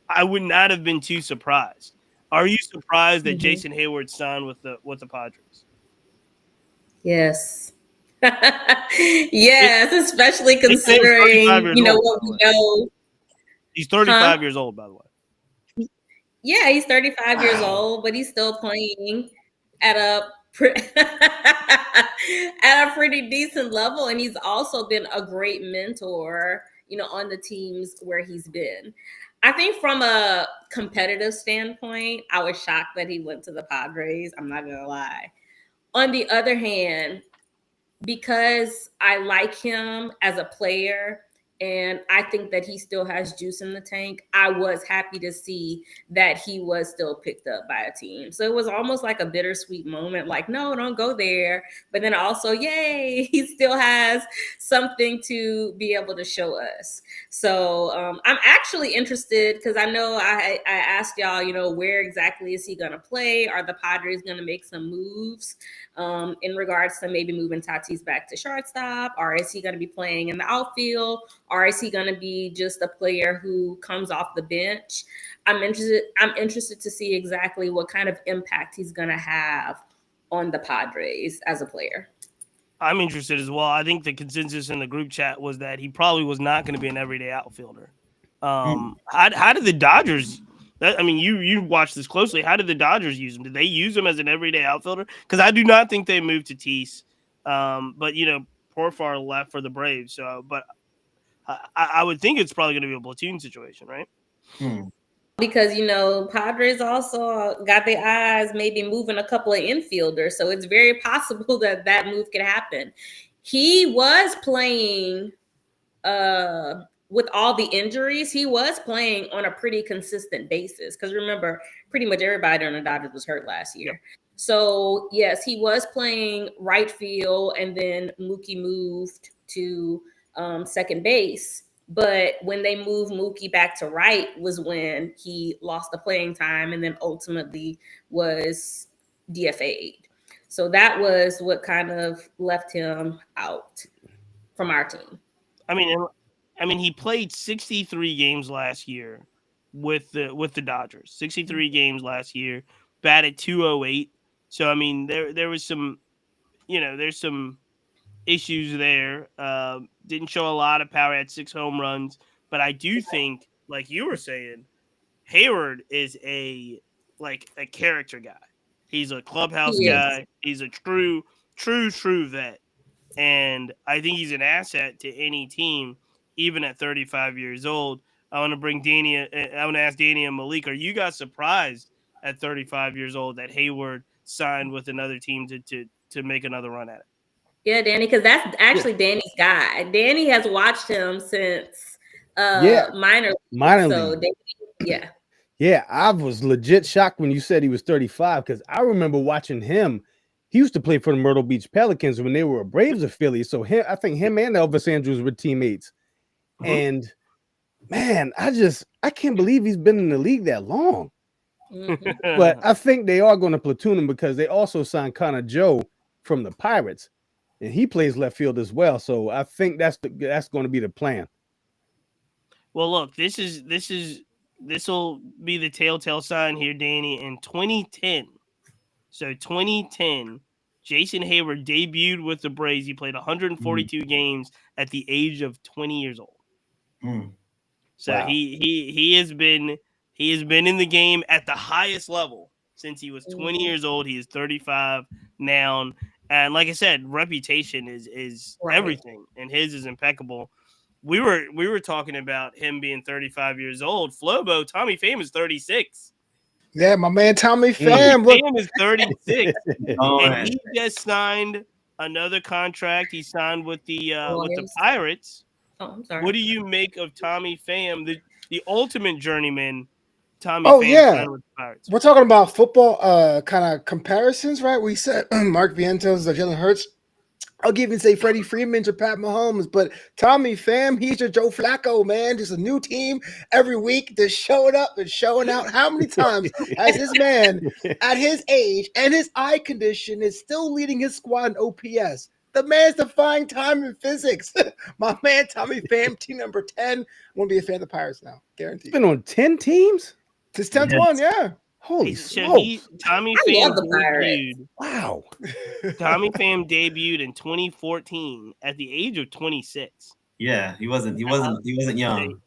I would not have been too surprised. Are you surprised that Jason Hayward signed with the Padres? Yes. Yes, especially considering, what we know. He's 35 years old, by the way. Yeah, he's 35 years old, but he's still playing at a pretty decent level. And he's also been a great mentor, on the teams where he's been. I think from a competitive standpoint, I was shocked that he went to the Padres. I'm not going to lie. On the other hand, because I like him as a player and I think that he still has juice in the tank, I was happy to see that he was still picked up by a team. So it was almost like a bittersweet moment, like, no, don't go there. But then also, yay, he still has something to be able to show us. So I'm actually interested because I know I asked y'all, where exactly is he going to play? Are the Padres going to make some moves in regards to maybe moving Tatis back to shortstop? Or is he going to be playing in the outfield? Or is he going to be just a player who comes off the bench? I'm interested to see exactly what kind of impact he's going to have on the Padres as a player. I'm interested as well. I think the consensus in the group chat was that he probably was not going to be an everyday outfielder. How did the Dodgers? I mean, you watched this closely. How did the Dodgers use him? Did they use him as an everyday outfielder? Because I do not think they moved to Tatis. But Porfar left for the Braves. So, but I would think it's probably going to be a platoon situation, right? Because Padres also got their eyes maybe moving a couple of infielders, so it's very possible that move could happen. He was playing with all the injuries, he was playing on a pretty consistent basis. Because remember, pretty much everybody on the Dodgers was hurt last year. Yep. So yes, he was playing right field, and then Mookie moved to second base. But when they moved Mookie back to right was when he lost the playing time and then ultimately was DFA'd. So that was what kind of left him out from our team. I mean, he played 63 games last year with the Dodgers. 63 games last year, batted .208. So I mean, there was some, there's some issues there. Didn't show a lot of power. Had 6 home runs, but I do think, like you were saying, Hayward is a character guy. He's a clubhouse guy. He's a true vet, and I think he's an asset to any team, even at 35 years old. I want to ask Danny and Malik, are you guys surprised at 35 years old that Hayward signed with another team to make another run at it? Yeah, Danny, because that's actually Danny's guy. Danny has watched him since minor league. So Danny, yeah, I was legit shocked when you said he was 35, because I remember watching him. He used to play for the Myrtle Beach Pelicans when they were a Braves affiliate. So I think him and Elvis Andrews were teammates. Mm-hmm. And man, I can't believe he's been in the league that long. Mm-hmm. But I think they are going to platoon him, because they also signed Connor Joe from the Pirates, and he plays left field as well. So I think that's going to be the plan. Well, look, this will be the telltale sign here, Danny. In 2010, Jason Hayward debuted with the Braves. He played 142 games at the age of 20 years old. So wow. he has been in the game at the highest level since he was 20 years old. He is 35 now, and like I said, reputation is everything, and his is impeccable. We were talking about him being 35 years old. Flobo, Tommy Pham is 36. Yeah, my man Tommy Pham. Pham is 36. And he just signed another contract. He signed with the Pirates. Oh, I'm sorry. What do you make of Tommy Pham, the ultimate journeyman? Tommy Pham signed with the Pirates. We're talking about football kind of comparisons, right? We said Mark Vientos or Jalen Hurts. I'll even say Freddie Freeman or Pat Mahomes, but Tommy Pham, he's your Joe Flacco, man. Just a new team every week. They're showing up and showing out. How many times has this man, at his age and his eye condition, is still leading his squad in OPS? The man's defying time and physics. My man Tommy Pham, team number 10. I'm going to be a fan of the Pirates now, guaranteed. He's been on 10 teams? His 10th one, yeah. Holy smokes. Tommy Pham debuted. Wow. Tommy Pham debuted in 2014 at the age of 26. Yeah, he wasn't young.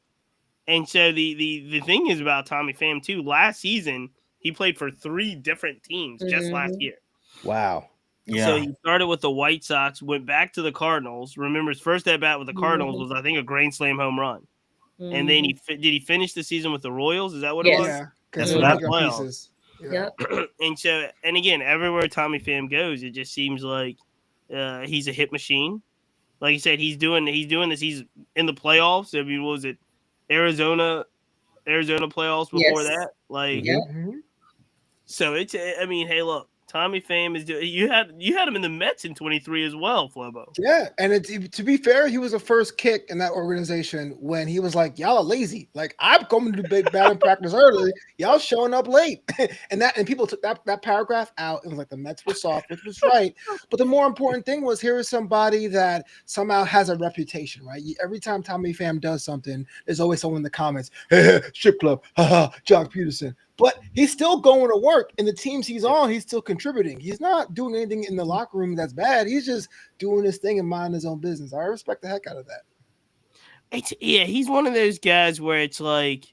And so the thing is about Tommy Pham too, last season he played for 3 different teams just last year. Wow. Yeah. So he started with the White Sox, went back to the Cardinals. Remember, his first at bat with the Cardinals was, I think, a grand slam home run. And then did he finish the season with the Royals? Is that what it was? Yeah. That's what happened. Yep. And again, everywhere Tommy Pham goes, it just seems like he's a hit machine. Like you said, he's doing this. He's in the playoffs. I mean, what was it? Arizona playoffs before that. Like, so it's. I mean, hey, look, Tommy Pham is. You had him in the Mets in 23 as well, Flobo. Yeah, and to be fair, he was the first kick in that organization when he was like, "Y'all are lazy. Like, I'm coming to big batting practice early. Y'all showing up late." and people took that paragraph out. It was like the Mets were soft, which was right. But the more important thing was, here is somebody that somehow has a reputation, right? Every time Tommy Pham does something, there's always someone in the comments, "Strip club, haha, Jock Peterson." But he's still going to work, and the teams he's on, he's still contributing. He's not doing anything in the locker room that's bad. He's just doing his thing and minding his own business. I respect the heck out of that. he's one of those guys where it's like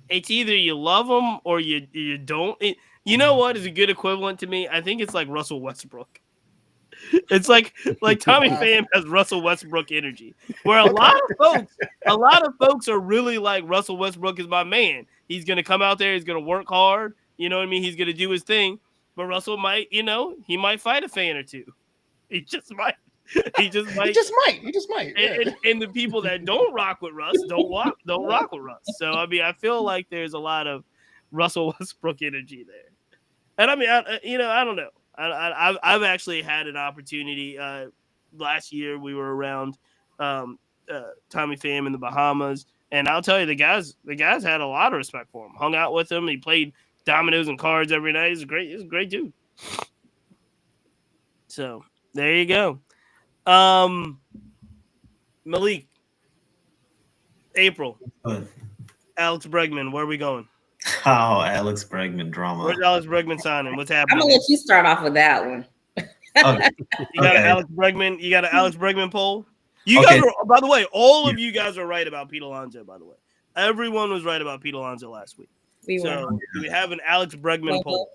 it's either you love him or you don't. You know what is a good equivalent to me? I think it's like Russell Westbrook. It's like Tommy Pham has Russell Westbrook energy, where a lot of folks are really like Russell Westbrook is my man. He's gonna come out there, he's gonna work hard. You know what I mean? He's gonna do his thing. But Russell might, he might fight a fan or two. He just might. He just might. Yeah. And the people that don't rock with Russ don't rock with Russ. So I mean, I feel like there's a lot of Russell Westbrook energy there. And I mean, I don't know. I've actually had an opportunity. Last year we were around Tommy Pham in the Bahamas, and I'll tell you, the guys had a lot of respect for him. Hung out with him. He played dominoes and cards every night. He's a great dude. So there you go. Malik, April, Alex Bregman, where are we going? Oh, Alex Bregman drama. Where's Alex Bregman signing? What's happening? I'm gonna let you start off with that one. Okay. You got an Alex Bregman. You got an Alex Bregman poll. You guys were, by the way, all of you guys are right about Pete Alonso. By the way, everyone was right about Pete Alonso last week. Do we have an Alex Bregman poll?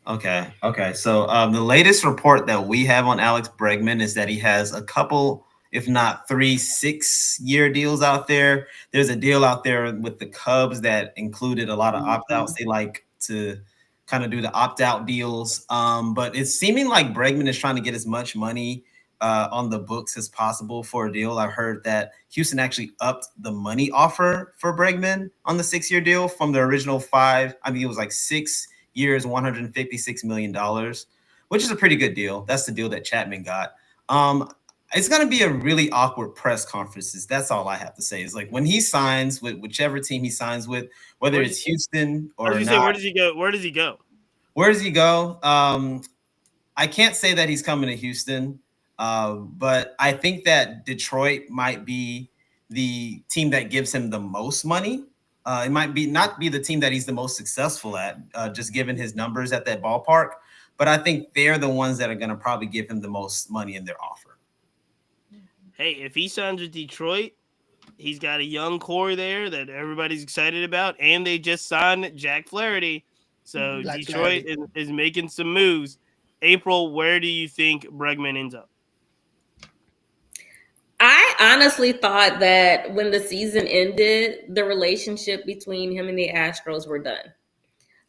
Okay. So the latest report that we have on Alex Bregman is that he has a couple, if not 3 6-year deals out there. There's a deal out there with the Cubs that included a lot of opt-outs. They like to kind of do the opt-out deals. But it's seeming like Bregman is trying to get as much money on the books as possible for a deal. I heard that Houston actually upped the money offer for Bregman on the 6-year deal from the original 5. I mean, it was like 6 years, $156 million, which is a pretty good deal. That's the deal that Chapman got. It's going to be a really awkward press conferences. That's all I have to say. Is like when he signs with whichever team he signs with, whether it's Houston or not. Where does he go? Where does he go? I can't say that he's coming to Houston, but I think that Detroit might be the team that gives him the most money. It might not be the team that he's the most successful at, just given his numbers at that ballpark. But I think they're the ones that are going to probably give him the most money in their offer. Hey, if he signs with Detroit, he's got a young core there that everybody's excited about, and they just signed Jack Flaherty. So Detroit is making some moves. April, where do you think Bregman ends up? I honestly thought that when the season ended, the relationship between him and the Astros were done.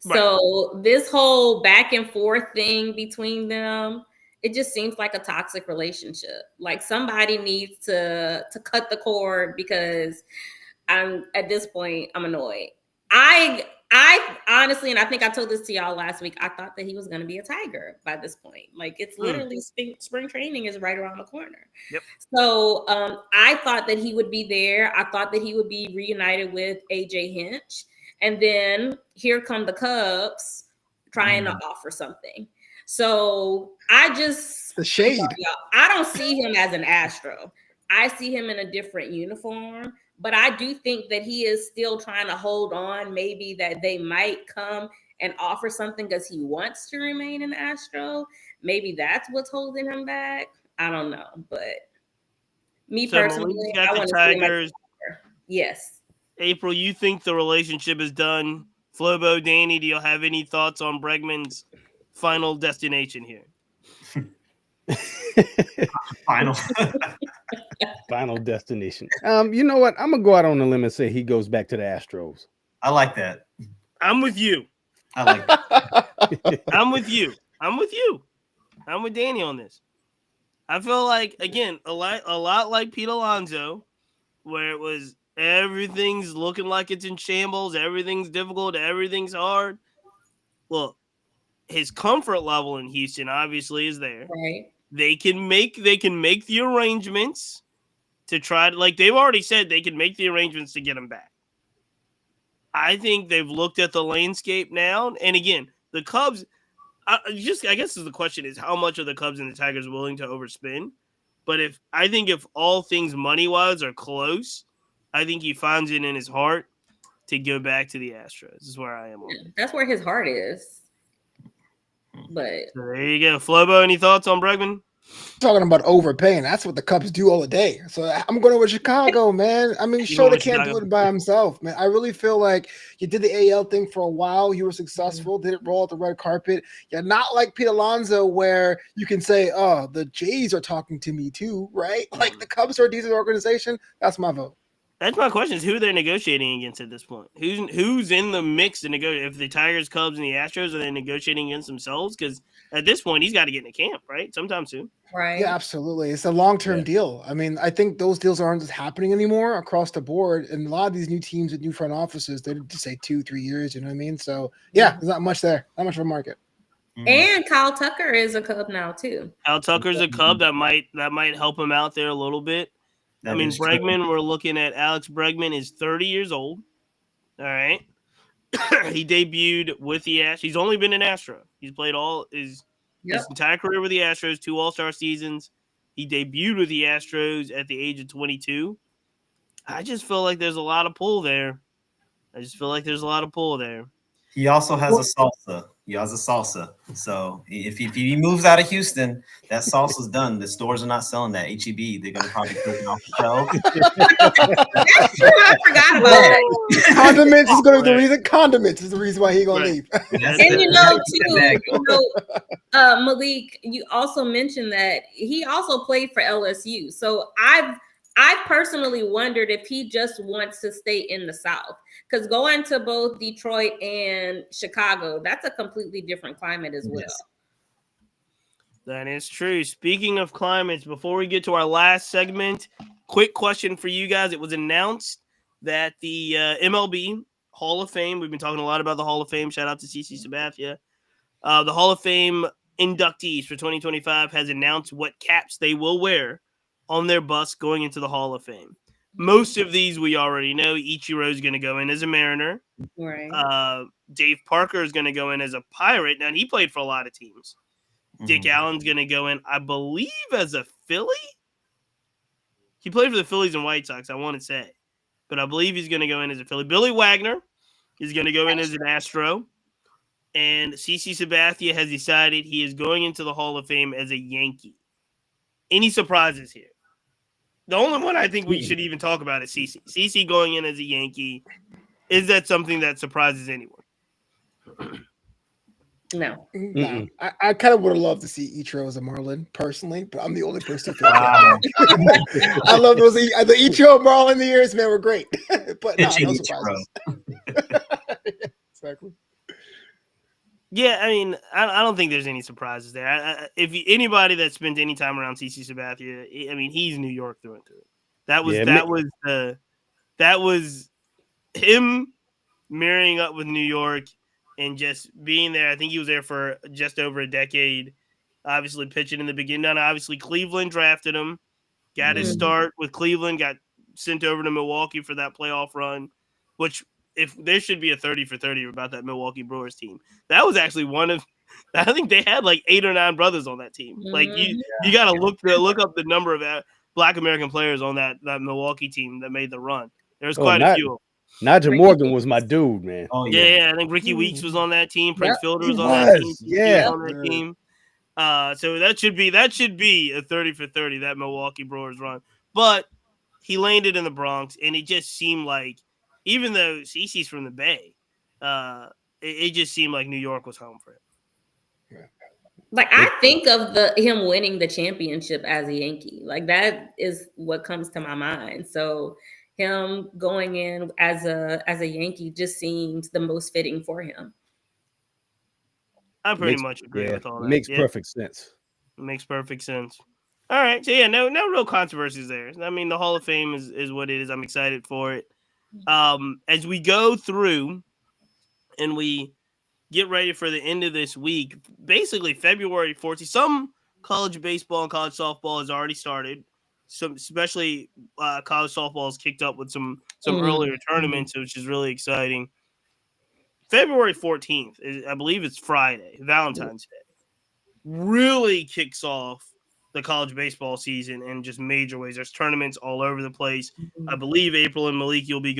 Right. So this whole back and forth thing between them, it just seems like a toxic relationship. Like somebody needs to cut the cord because at this point, I'm annoyed. I honestly, and I think I told this to y'all last week, I thought that he was going to be a Tiger by this point. Like it's literally spring training is right around the corner. Yep. So I thought that he would be there. I thought that he would be reunited with AJ Hinch. And then here come the Cubs trying to offer something. So the shade. I don't see him as an Astro. I see him in a different uniform. But I do think that he is still trying to hold on, maybe that they might come and offer something because he wants to remain an Astro. Maybe that's what's holding him back. I don't know. But me personally, I want to see him. Yes. April, you think the relationship is done? Flobo, Danny, do you have any thoughts on Bregman's final destination here? Final destination. You know what? I'm gonna go out on a limb and say he goes back to the Astros. I like that. I'm with you. I like that. I'm with you. I'm with Danny on this. I feel like, again, a lot like Pete Alonso, where it was everything's looking like it's in shambles, everything's difficult, everything's hard. Well, his comfort level in Houston obviously is there. Right. They can make the arrangements to try to, like they've already said, they can make the arrangements to get him back. I think they've looked at the landscape now, and again, the Cubs. I guess the question is how much are the Cubs and the Tigers willing to overspend? But if all things money wise are close, I think he finds it in his heart to go back to the Astros. This is where I am on it. That's where his heart is. But so there you go. Flobo, any thoughts on Bregman? Talking about overpaying. That's what the Cubs do all the day. So I'm going with Chicago, man. I mean, Shota can't do it by himself, man. I really feel like you did the AL thing for a while. You were successful. Did it roll out the red carpet. You're not like Pete Alonso, where you can say, "Oh, the Jays are talking to me too," right? Like the Cubs are a decent organization. That's my vote. That's my question: is who they're negotiating against at this point? Who's in the mix to negotiate? If the Tigers, Cubs, and the Astros, are they negotiating against themselves? Because at this point, he's got to get in the camp, right? Sometime soon. Right. Yeah, absolutely. It's a long-term deal. I mean, I think those deals aren't just happening anymore across the board. And a lot of these new teams with new front offices, they just say 2-3 years. You know what I mean? So yeah, there's not much there. Not much of a market. And Kyle Tucker is a Cub now too. Kyle Tucker's a Cub that might help him out there a little bit. I mean, Bregman, we're looking at Alex Bregman is 30 years old. All right. He debuted with the Astros. He's only been an Astro. He's played all his entire career with the Astros, 2 All-Star seasons. He debuted with the Astros at the age of 22. I just feel like there's a lot of pull there. He also has a salsa. So if he moves out of Houston, that salsa's done. The stores are not selling that. HEB, they're going to probably take it off the shelf. That's true. I forgot about that. Condiments is going to be the reason. Condiments is the reason why he's going to leave. And Malik, you also mentioned that he also played for LSU. So I personally wondered if he just wants to stay in the South, because going to both Detroit and Chicago, that's a completely different climate as well. Yes. That is true. Speaking of climates, before we get to our last segment, quick question for you guys. It was announced that the MLB Hall of Fame, we've been talking a lot about the Hall of Fame. Shout out to CC Sabathia. The Hall of Fame inductees for 2025 has announced what caps they will wear on their bus going into the Hall of Fame. Most of these we already know. Ichiro is going to go in as a Mariner. Right. Dave Parker is going to go in as a Pirate. Now, he played for a lot of teams. Dick Allen's going to go in, I believe, as a Philly. He played for the Phillies and White Sox, I want to say. But I believe he's going to go in as a Philly. Billy Wagner is going to go in as an Astro. And CC Sabathia has decided he is going into the Hall of Fame as a Yankee. Any surprises here? The only one I think we should even talk about is CC. CC going in as a Yankee. Is that something that surprises anyone? No. I kind of would have loved to see Ichiro as a Marlin personally, but I'm the only person who feels that. I love those. The Ichiro Marlin years, man, were great. But no surprises. Exactly. Yeah, I mean, I don't think there's any surprises there. If anybody that spent any time around CC Sabathia, I mean, he's New York through and through. That was him marrying up with New York and just being there. I think he was there for just over a decade. Obviously, pitching in the beginning. Obviously, Cleveland drafted him, got his start with Cleveland, got sent over to Milwaukee for that playoff run, which. If there should be a 30 for 30 about that Milwaukee Brewers team, that was actually one of, I think they had like 8 or 9 brothers on that team. Like you got to look up the number of Black American players on that Milwaukee team that made the run. There's quite a few. Nigel Morgan was my dude, man. Oh yeah. I think Ricky Weeks was on that team. Prince Fielder was on that team. Yeah, on that team. So that should be a 30 for 30 that Milwaukee Brewers run. But he landed in the Bronx, and it just seemed like. Even though CeCe's from the Bay, it just seemed like New York was home for him. Like I think of him winning the championship as a Yankee. Like that is what comes to my mind. So him going in as a Yankee just seems the most fitting for him. I pretty much agree with all that. Makes perfect sense. It makes perfect sense. All right. So yeah, no real controversies there. I mean, the Hall of Fame is what it is. I'm excited for it. As we go through and we get ready for the end of this week, basically February 14th, some college baseball and college softball has already started. Some, especially college softball has kicked up with some earlier tournaments, which is really exciting. February 14th, I believe it's Friday, Valentine's Day, really kicks off the college baseball season in just major ways. There's tournaments all over the place. I believe April and Malik, you'll be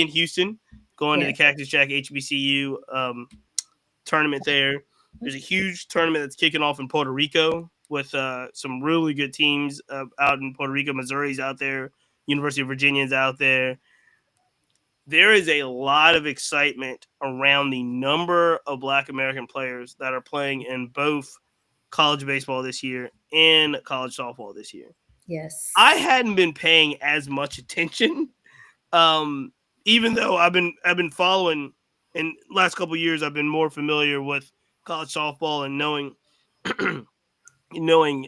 in Houston, going to the Cactus Jack HBCU tournament there. There's a huge tournament that's kicking off in Puerto Rico with some really good teams out in Puerto Rico. Missouri's out there. University of Virginia's out there. There is a lot of excitement around the number of Black American players that are playing in both college baseball this year and college softball this year. Yes. I hadn't been paying as much attention, even though I've been following. In last couple of years, I've been more familiar with college softball and knowing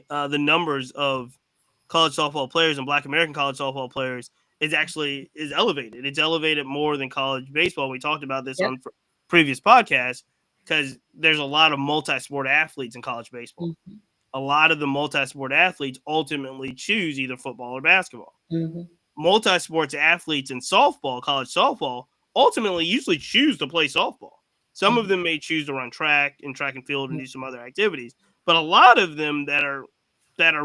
the numbers of college softball players and Black American college softball players is elevated. It's elevated more than college baseball. We talked about this Yep. on previous podcasts because there's a lot of multi-sport athletes in college baseball. Mhm. A lot of the multi-sport athletes ultimately choose either football or basketball. Mhm. Multi-sports athletes in softball, college softball, ultimately usually choose to play softball. Some of them may choose to run track and field and do some other activities, but a lot of them that are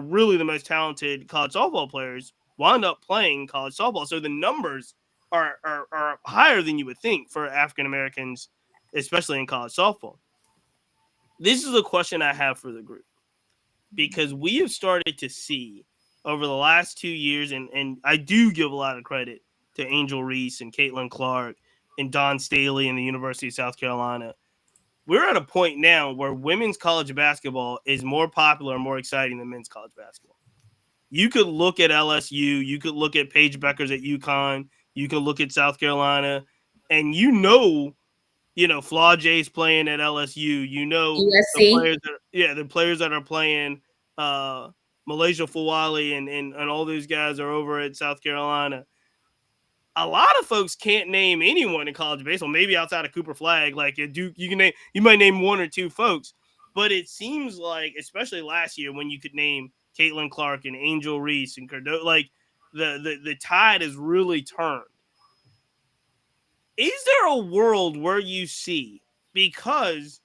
really the most talented college softball players wind up playing college softball. So the numbers are higher than you would think for African Americans, especially in college softball. This is a question I have for the group, because we have started to see over the last 2 years, and I do give a lot of credit to Angel Reese and Caitlin Clark and Don Staley and the University of South Carolina. We're at a point now where women's college basketball is more popular and more exciting than men's college basketball. You could look at LSU, you could look at Paige Beckers at UConn, you could look at South Carolina, and Flaw J's playing at LSU. USC. The players that are playing Malaysia Fawali and all those guys are over at South Carolina. A lot of folks can't name anyone in college baseball, maybe outside of Cooper Flagg. Like you might name one or two folks, but it seems like, especially last year when you could name Caitlin Clark and Angel Reese and Cardo, like the tide has really turned. Is there a world where you see, because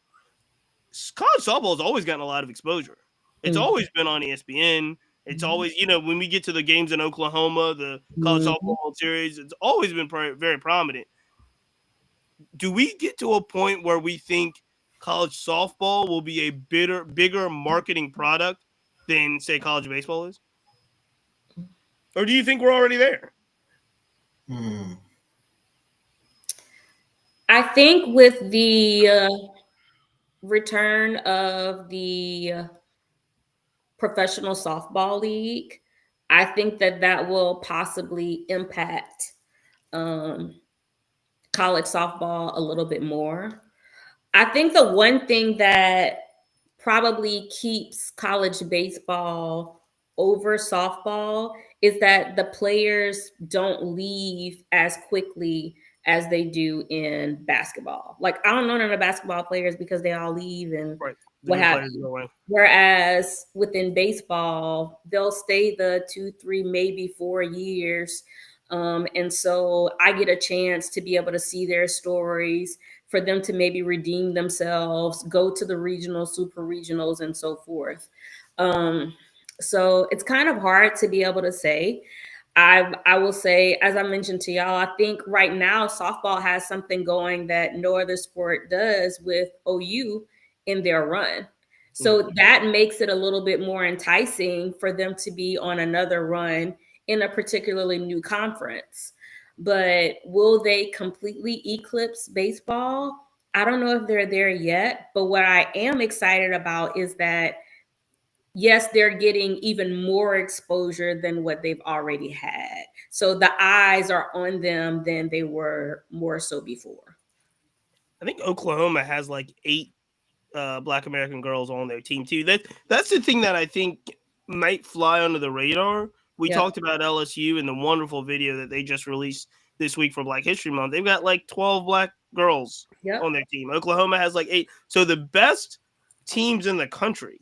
college softball has always gotten a lot of exposure. It's always been on ESPN. It's always, when we get to the games in Oklahoma, the college softball World Series, it's always been very prominent. Do we get to a point where we think college softball will be a bigger marketing product than, say, college baseball is? Or do you think we're already there? I think with the return of the professional softball league, I think that will possibly impact college softball a little bit more. I think the one thing that probably keeps college baseball over softball is that the players don't leave as quickly as they do in basketball. Like, I don't know none of basketball players because they all leave and Right. what happens. Whereas within baseball, they'll stay the 2, 3, maybe 4 years. And so I get a chance to be able to see their stories, for them to maybe redeem themselves, go to the regional, super regionals, and so forth. So it's kind of hard to be able to say. I will say, as I mentioned to y'all, I think right now softball has something going that no other sport does with OU in their run. So that makes it a little bit more enticing for them to be on another run in a particularly new conference. But will they completely eclipse baseball? I don't know if they're there yet. But what I am excited about is that, yes, they're getting even more exposure than what they've already had. So the eyes are on them than they were more so before. I think Oklahoma has like 8 Black American girls on their team too. That's the thing that I think might fly under the radar. We talked about LSU and the wonderful video that they just released this week for Black History Month. They've got like 12 black girls on their team. Oklahoma has like 8. So the best teams in the country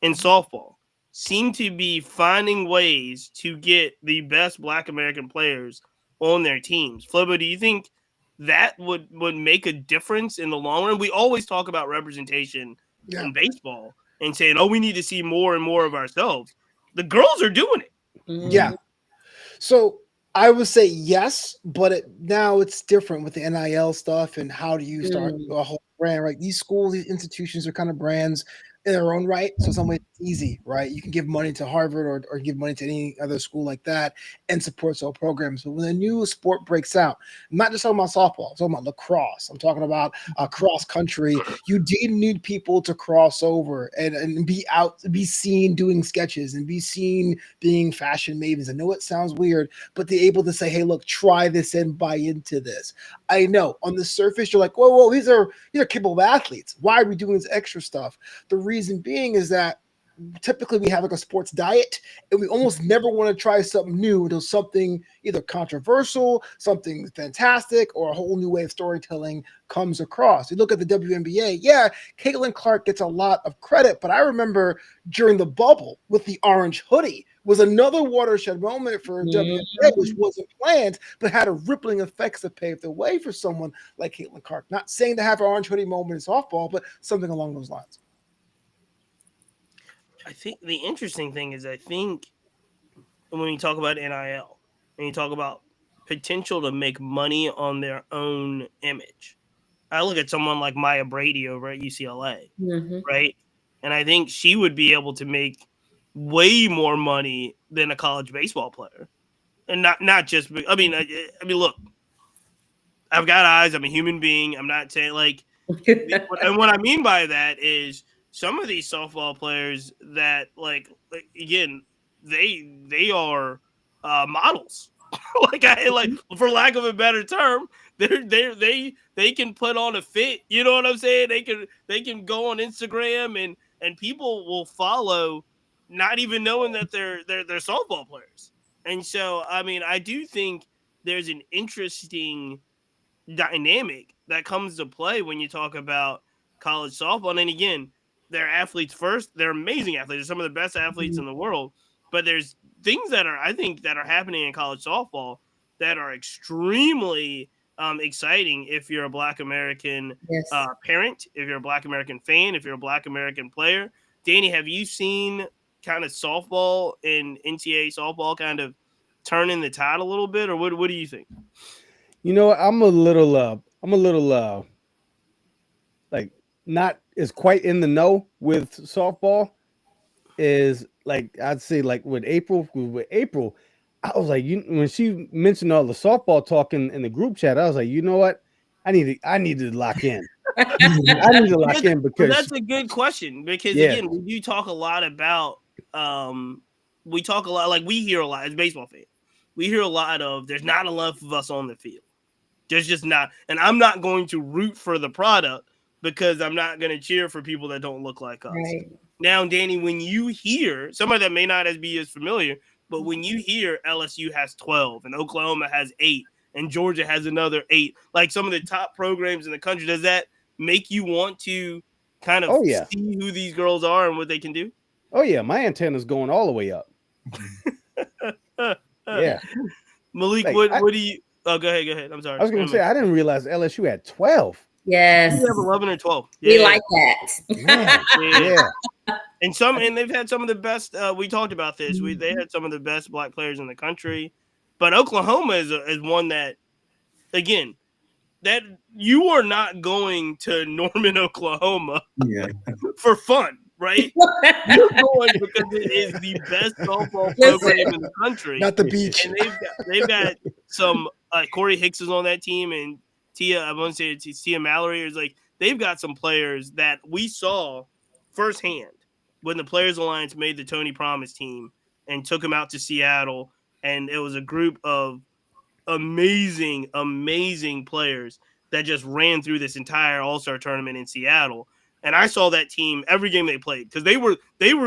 in softball seem to be finding ways to get the best Black American players on their teams. Flobo, do you think that would make a difference in the long run? We always talk about representation in baseball and saying, oh, we need to see more and more of ourselves. The girls are doing it. Yeah. So I would say yes, but now it's different with the NIL stuff and how do you start a whole brand, right? These schools, these institutions are kind of brands. in their own right. So some way it's easy, right? You can give money to Harvard or give money to any other school like that and support all programs. But when a new sport breaks out, I'm not just talking about softball, I'm talking about lacrosse. I'm talking about cross country. You do need people to cross over and be out, be seen doing sketches and be seen being fashion mavens. I know it sounds weird, but they're able to say, hey, look, try this and buy into this. I know on the surface, you're like, whoa, these are capable athletes. Why are we doing this extra stuff? The reason being is that typically we have like a sports diet and we almost never want to try something new until something either controversial, something fantastic, or a whole new way of storytelling comes across. You look at the WNBA, yeah, Caitlin Clark gets a lot of credit, but I remember during the bubble with the orange hoodie was another watershed moment for WNBA, which wasn't planned, but had a rippling effects that paved the way for someone like Caitlin Clark. Not saying to have an orange hoodie moment in softball, but something along those lines. I think the interesting thing is, I think when you talk about NIL, and you talk about potential to make money on their own image, I look at someone like Maya Brady over at UCLA, right? And I think she would be able to make way more money than a college baseball player. And not just, I mean, look, I've got eyes. I'm a human being. I'm not saying like, and what I mean by that is some of these softball players that like again, they are models. like for lack of a better term, they can put on a fit. You know what I'm saying? They can go on Instagram and people will follow, not even knowing that they're softball players. And so, I mean, I do think there's an interesting dynamic that comes to play when you talk about college softball. And again, they're athletes first. They're amazing athletes. They're some of the best athletes in the world. But there's things that are, I think, that are happening in college softball that are extremely exciting if you're a Black American parent, if you're a Black American fan, if you're a Black American player. Danny, have you seen kind of softball and NCAA softball kind of turning the tide a little bit, or what do you think? You know, I'm a little like not as quite in the know with softball. Is like I'd say like with April, I was like, when she mentioned all the softball talk in the group chat, I was like, you know what, I need to lock in. I need to lock in because that's a good question, because again, we do talk a lot about we talk a lot, like we hear a lot as baseball fans. We hear a lot of there's not enough of us on the field. There's just not, and I'm not going to root for the product because I'm not going to cheer for people that don't look like us. Right. Now, Danny, when you hear somebody that may not be as familiar, but when you hear LSU has 12 and Oklahoma has 8 and Georgia has another 8, like some of the top programs in the country, does that make you want to kind of see who these girls are and what they can do? Oh yeah, my antenna's going all the way up. Yeah, Malik, like, what do you? Oh, go ahead. I'm sorry. I was going to say I didn't realize LSU had 12. Yes, we have 11 or 12. We like that. Yeah. And they've had some of the best. We talked about this. They had some of the best Black players in the country, but Oklahoma is one that, again, that you are not going to Norman, Oklahoma, for fun, right? You're going because it is the best softball program in the country, not the beach. And they've got some Corey Hicks is on that team, and I want to say it's Tia Mallory. Is like they've got some players that we saw firsthand when the Players Alliance made the Tony Promise team and took him out to Seattle, and it was a group of amazing players that just ran through this entire All-Star tournament in Seattle. And I saw that team every game they played because they were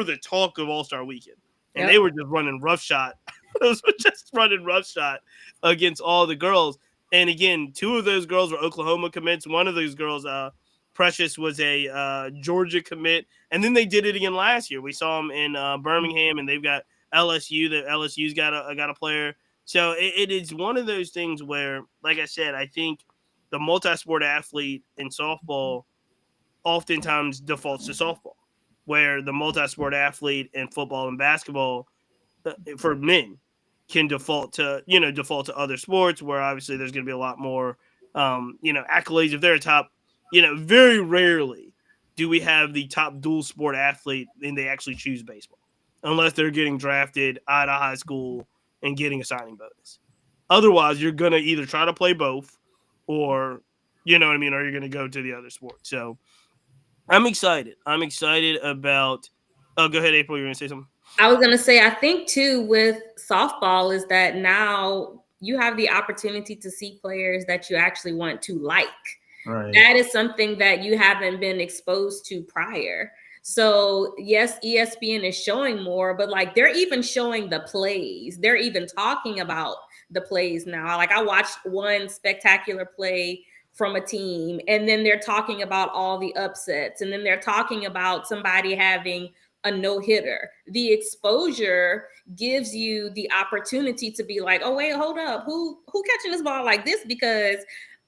the talk of All-Star weekend, and they were just running roughshod. Against all the girls. And again, 2 of those girls were Oklahoma commits. One of those girls, Precious, was a Georgia commit. And then they did it again last year. We saw them in Birmingham, and they've got LSU. That LSU's got a player. So it is one of those things where, like I said, I think the multi-sport athlete in softball oftentimes defaults to softball, where the multi-sport athlete in football and basketball for men can default to other sports, where obviously there's going to be a lot more accolades if they're a top. Very rarely do we have the top dual sport athlete and they actually choose baseball, unless they're getting drafted out of high school and getting a signing bonus. Otherwise, you're going to either try to play both or, you know what I mean, or you're going to go to the other sport. So I'm excited. I'm excited about go ahead, April, you're going to say something? I was going to say, I think too with softball is that now you have the opportunity to see players that you actually want to like. Right. That is something that you haven't been exposed to prior. So yes, ESPN is showing more, but like they're even showing the plays. They're even talking about the plays now. Like I watched one spectacular play from a team, and then they're talking about all the upsets, and then they're talking about somebody having a no-hitter. The exposure gives you the opportunity to be like, oh wait, hold up, who catching this ball like this? Because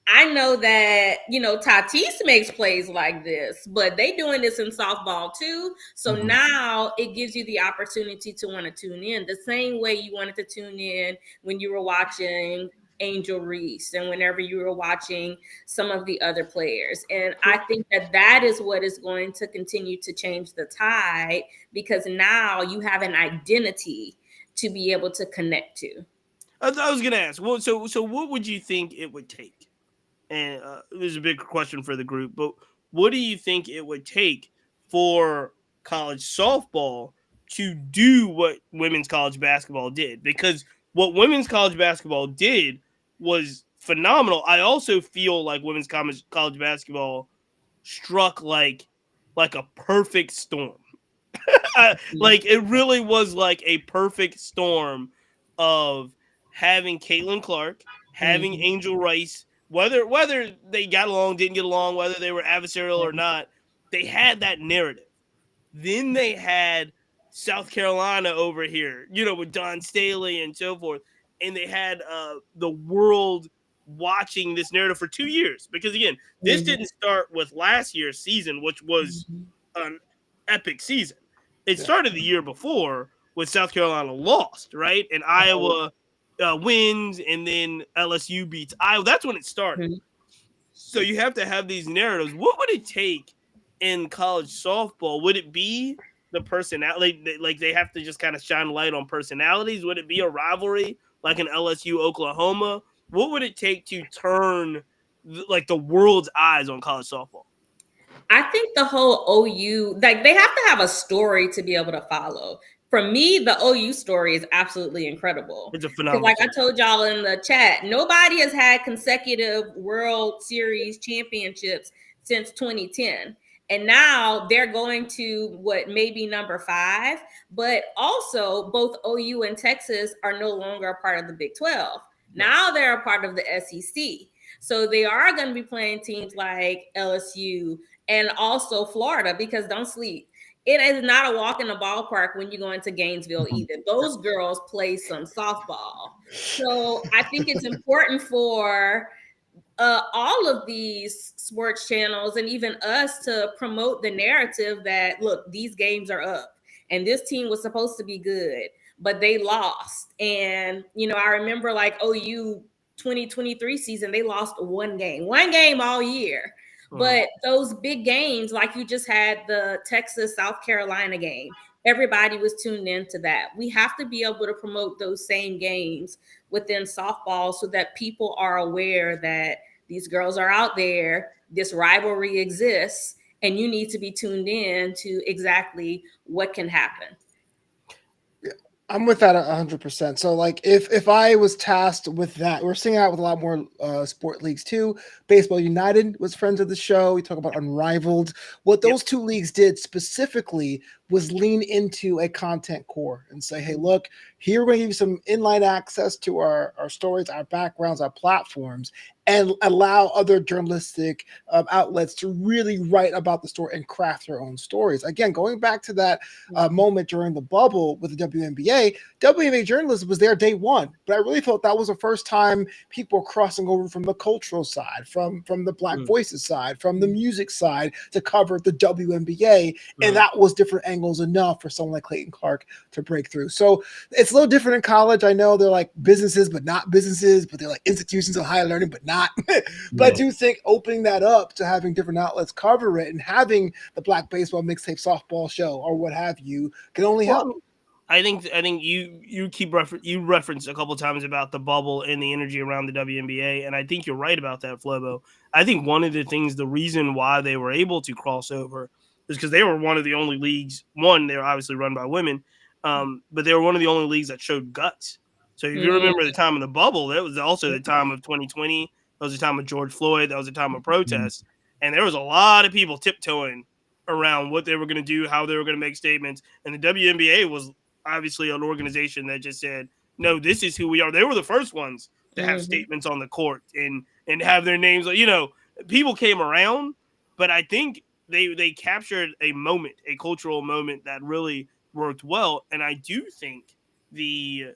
I know that, you know, Tatis makes plays like this, but they doing this in softball too. So now it gives you the opportunity to want to tune in the same way you wanted to tune in when you were watching Angel Reese and whenever you were watching some of the other players. And I think that is what is going to continue to change the tide, because now you have an identity to be able to connect to. I was going to ask, well, so what would you think it would take? And this is a big question for the group, but what do you think it would take for college softball to do what women's college basketball did? Because what women's college basketball did was phenomenal. I also feel like women's college basketball struck like a perfect storm. Like it really was like a perfect storm of having Caitlin Clark, having Angel Rice, whether they got along, didn't get along, whether they were adversarial or not, they had that narrative. Then they had South Carolina over here, you know, with Don Staley and so forth. And they had the world watching this narrative for 2 years. Because, again, this didn't start with last year's season, which was an epic season. It started the year before with South Carolina lost, right? And Iowa wins, and then LSU beats Iowa. That's when it started. So you have to have these narratives. What would it take in college softball? Would it be the personality? Like they have to just kind of shine light on personalities? Would it be a rivalry like an LSU Oklahoma? What would it take to turn like the world's eyes on college softball? I think the whole OU, like they have to have a story to be able to follow. For me, the OU story is absolutely incredible. It's a phenomenal. Like I told y'all in the chat, nobody has had consecutive World Series championships since 2010. And now they're going to what maybe number 5, but also both OU and Texas are no longer a part of the Big 12. Now they're a part of the SEC. So they are going to be playing teams like LSU and also Florida, because don't sleep. It is not a walk in the ballpark when you go into Gainesville either. Those girls play some softball. So I think it's important for all of these sports channels and even us to promote the narrative that, look, these games are up and this team was supposed to be good, but they lost. And, you know, I remember like OU 2023 season, they lost one game all year. But those big games, like you just had the Texas-South Carolina game, everybody was tuned into that. We have to be able to promote those same games within softball so that people are aware that these girls are out there, this rivalry exists, and you need to be tuned in to exactly what can happen. I'm with that 100%. So, like, if I was tasked with that, we're seeing out with a lot more sport leagues too. Baseball United was friends of the show. We talk about Unrivaled. What those two leagues did specifically was lean into a content core and say, hey, look, here we're going to give you some inline access to our stories, our backgrounds, our platforms, and allow other journalistic outlets to really write about the story and craft their own stories. Again, going back to that moment during the bubble with the WNBA journalism was there day one, but I really felt that was the first time people were crossing over from the cultural side, from the Black Voices side, from the music side to cover the WNBA, and that was different angles singles enough for someone like Clayton Clark to break through. So it's a little different in college. I know they're like businesses, but not businesses, but they're like institutions of higher learning, but not. But I do think opening that up to having different outlets cover it and having the Black Baseball Mixtape softball show or what have you can only help. I think you referenced a couple times about the bubble and the energy around the WNBA, and I think you're right about that, Flobo. I think one of the reason why they were able to cross over is because they were one of the only leagues. One, they were obviously run by women, but they were one of the only leagues that showed guts. So if you remember the time of the bubble, that was also the time of 2020. That was the time of George Floyd. That was the time of protests, and there was a lot of people tiptoeing around what they were going to do, how they were going to make statements, and the WNBA was obviously an organization that just said, no, this is who we are. They were the first ones to have statements on the court and have their names. You know, people came around, but I think they captured a moment, a cultural moment that really worked well. And I do think when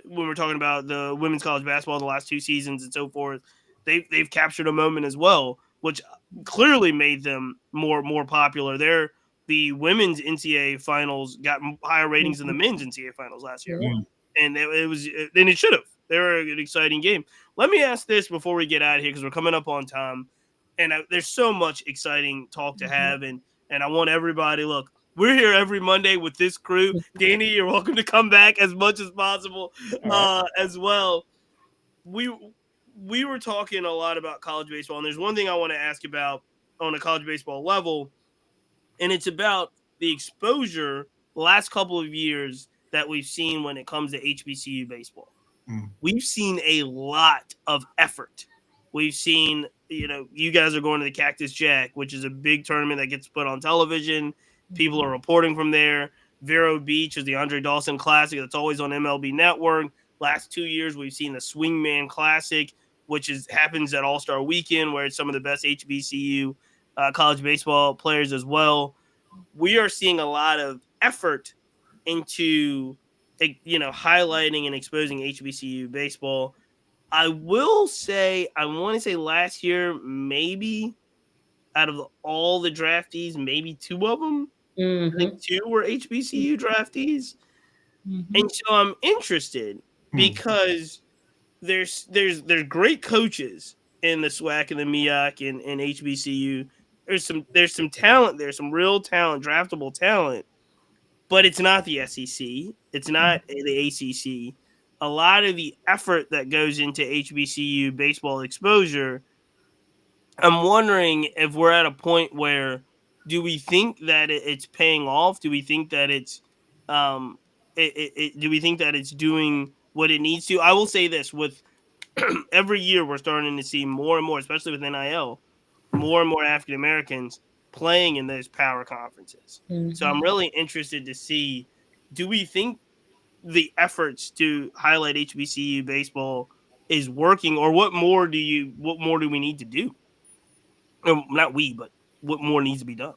we're talking about the women's college basketball the last 2 seasons and so forth, they've captured a moment as well, which clearly made them more popular. The women's NCAA finals got higher ratings than the men's NCAA finals last year. And it should have. They were an exciting game. Let me ask this before we get out of here, because we're coming up on time. And there's so much exciting talk to have. And I want everybody, look, we're here every Monday with this crew. Danny, you're welcome to come back as much as possible as well. We were talking a lot about college baseball, and there's one thing I want to ask about on a college baseball level, and it's about the exposure the last couple of years that we've seen when it comes to HBCU baseball. We've seen a lot of effort. We've seen, you guys are going to the Cactus Jack, which is a big tournament that gets put on television. People are reporting from there. Vero Beach is the Andre Dawson Classic that's always on MLB Network. Last 2 years, we've seen the Swingman Classic, which happens at All-Star Weekend, where it's some of the best HBCU college baseball players as well. We are seeing a lot of effort into, highlighting and exposing HBCU baseball. I will say, I want to say last year, maybe out of all the draftees, maybe 2 of them, I think 2 were HBCU draftees. And so I'm interested because there's great coaches in the SWAC and the MEAC and HBCU. There's some talent there, some real talent, draftable talent, but it's not the SEC. It's not the ACC. A lot of the effort that goes into HBCU baseball exposure, I'm wondering if we're at a point where, do we think that it's paying off? Do we think that it's do we think that it's doing what it needs to? I will say this: with every year, we're starting to see more and more, especially with NIL, more and more African Americans playing in those power conferences. So I'm really interested to see, do we think the efforts to highlight HBCU baseball is working, or what more do we need to do? Not we, but what more needs to be done?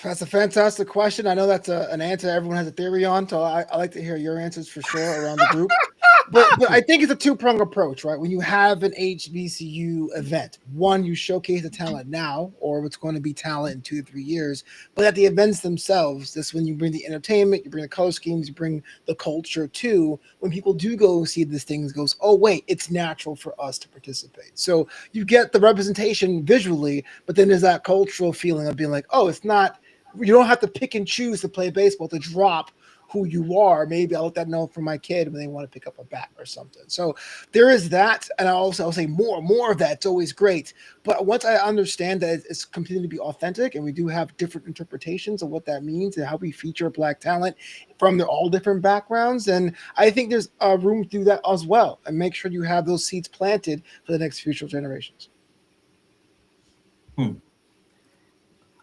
That's a fantastic question. I know that's an answer everyone has a theory on, so I like to hear your answers for sure around the group. But I think it's a 2-pronged approach, right? When you have an HBCU event, one, you showcase the talent now, or what's going to be talent in 2 to 3 years. But at the events themselves, that's when you bring the entertainment, you bring the color schemes, you bring the culture too. When people do go see these things, goes, oh wait, it's natural for us to participate. So you get the representation visually, but then there's that cultural feeling of being like, oh, it's not. You don't have to pick and choose to play baseball to drop who you are. Maybe I'll let that know from my kid when they want to pick up a bat or something. So there is that. And I'll say more of that. It's always great. But once I understand that it's completely to be authentic, and we do have different interpretations of what that means and how we feature Black talent from their all different backgrounds, and I think there's room to do that as well, and make sure you have those seeds planted for the next future generations.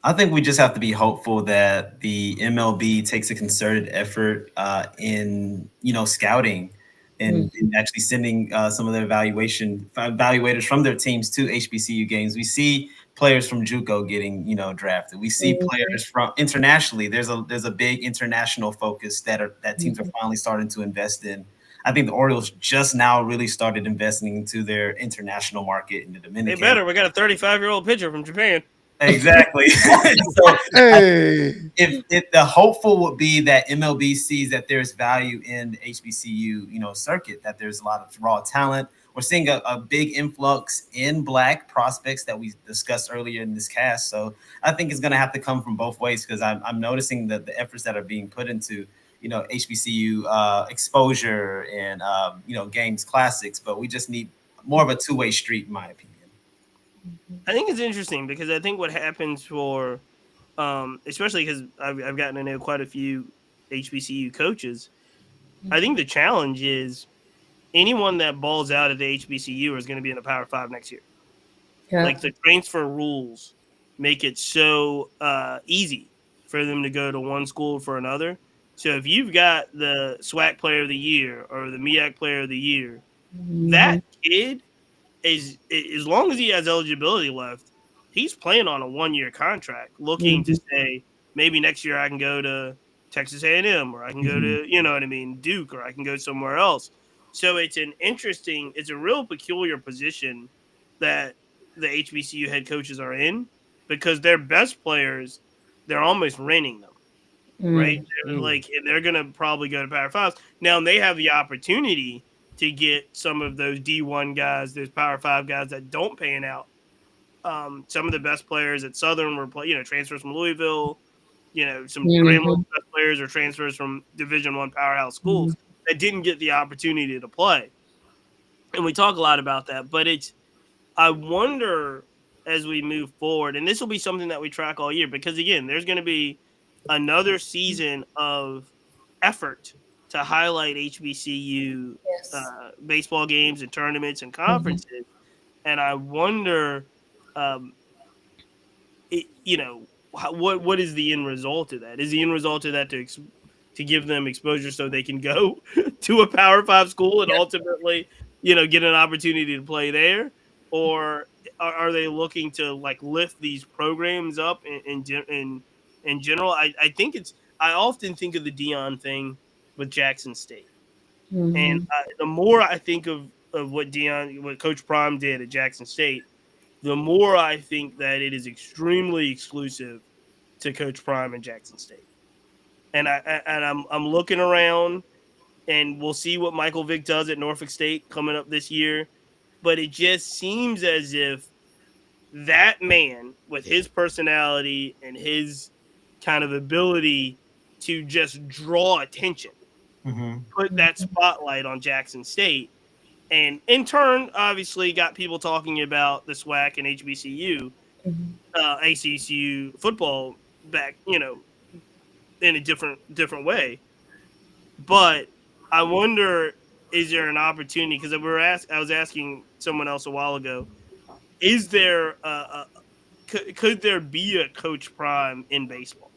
I think we just have to be hopeful that the MLB takes a concerted effort in, scouting and actually sending some of their evaluators from their teams to HBCU games. We see players from JUCO getting, drafted. We see players from internationally. There's a big international focus that teams are finally starting to invest in. I think the Orioles just now really started investing into their international market in the Dominican. They better. We got a 35-year-old pitcher from Japan. Exactly. So Hey. if the hopeful would be that MLB sees that there's value in the HBCU, circuit, that there's a lot of raw talent. We're seeing a big influx in Black prospects that we discussed earlier in this cast. So I think it's going to have to come from both ways, because I'm noticing that the efforts that are being put into, HBCU exposure and, games classics, but we just need more of a two-way street, in my opinion. I think it's interesting because I think what happens for, especially because I've gotten to know quite a few HBCU coaches. I think the challenge is anyone that balls out at the HBCU is going to be in the Power Five next year. Yeah. Like the transfer rules make it so easy for them to go to one school for another. So if you've got the SWAC Player of the Year or the MEAC Player of the Year, that kid is, as long as he has eligibility left, he's playing on a 1-year contract, looking to say maybe next year I can go to Texas A&M, or I can go to Duke, or I can go somewhere else. So it's a real peculiar position that the HBCU head coaches are in, because their best players, they're almost renting them, right? They're going to probably go to Power Fives. Now they have the opportunity to get some of those D1 guys, those Power Five guys that don't pan out. Some of the best players at Southern were transfers from Louisville. Some Grambling best players or transfers from Division I powerhouse schools that didn't get the opportunity to play. And we talk a lot about that, but I wonder as we move forward, and this will be something that we track all year, because again, there's going to be another season of effort to highlight HBCU baseball games and tournaments and conferences. And I wonder, what is the end result of that? Is the end result of that to give them exposure so they can go to a Power Five school and ultimately, get an opportunity to play there? Or are they looking to lift these programs up in general? I think I often think of the Dion thing with Jackson State. And the more I think of what Coach Prime did at Jackson State, the more I think that it is extremely exclusive to Coach Prime and Jackson State. And I'm looking around, and we'll see what Michael Vick does at Norfolk State coming up this year. But it just seems as if that man, with his personality and his kind of ability to just draw attention, put that spotlight on Jackson State, and in turn, obviously, got people talking about the SWAC and HBCU, ACCU football back, in a different way. But I wonder, is there an opportunity? Because I was asking someone else a while ago, is there could there be a Coach Prime in baseball?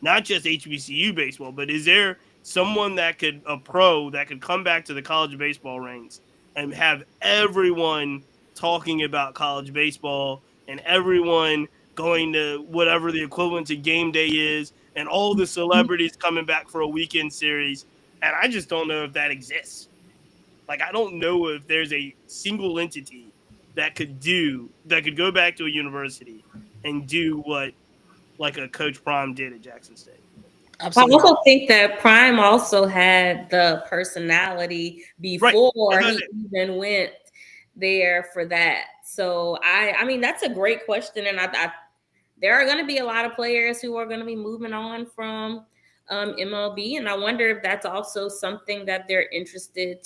Not just HBCU baseball, but is there someone a pro that could come back to the college baseball ranks and have everyone talking about college baseball and everyone going to whatever the equivalent to game day is, and all the celebrities coming back for a weekend series? And I just don't know if that exists. I don't know if there's a single entity that could go back to a university and do what a Coach Prime did at Jackson State. Absolutely. I also think that Prime also had the personality before he even went there for that. So I mean, that's a great question, and I there are going to be a lot of players who are going to be moving on from MLB, and I wonder if that's also something that they're interested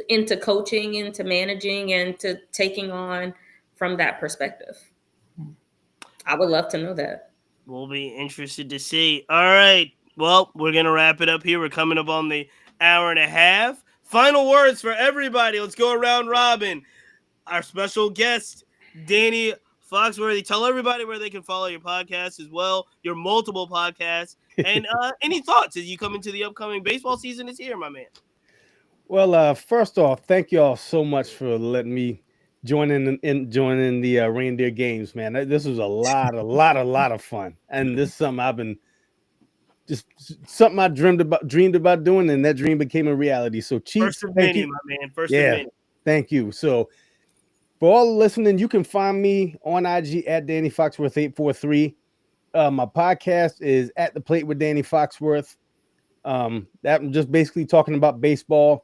into coaching, into managing, and to taking on from that perspective. I would love to know that. We'll be interested to see. All right. Well, we're going to wrap it up here. We're coming up on the hour and a half. Final words for everybody. Let's go around robin. Our special guest, Danny Foxworth. Tell everybody where they can follow your podcast as well, your multiple podcasts, and any thoughts as you come into the upcoming baseball season is here, my man. Well, first off, thank you all so much for letting me join in the reindeer games, man. This was a lot of fun, and this is something I dreamed about doing, and that dream became a reality. So, Chief, First of many, my man. First of many. Thank you. So, For all listening, you can find me on IG at Danny Foxworth 843. My podcast is At the Plate with Danny Foxworth. That I'm just basically talking about baseball,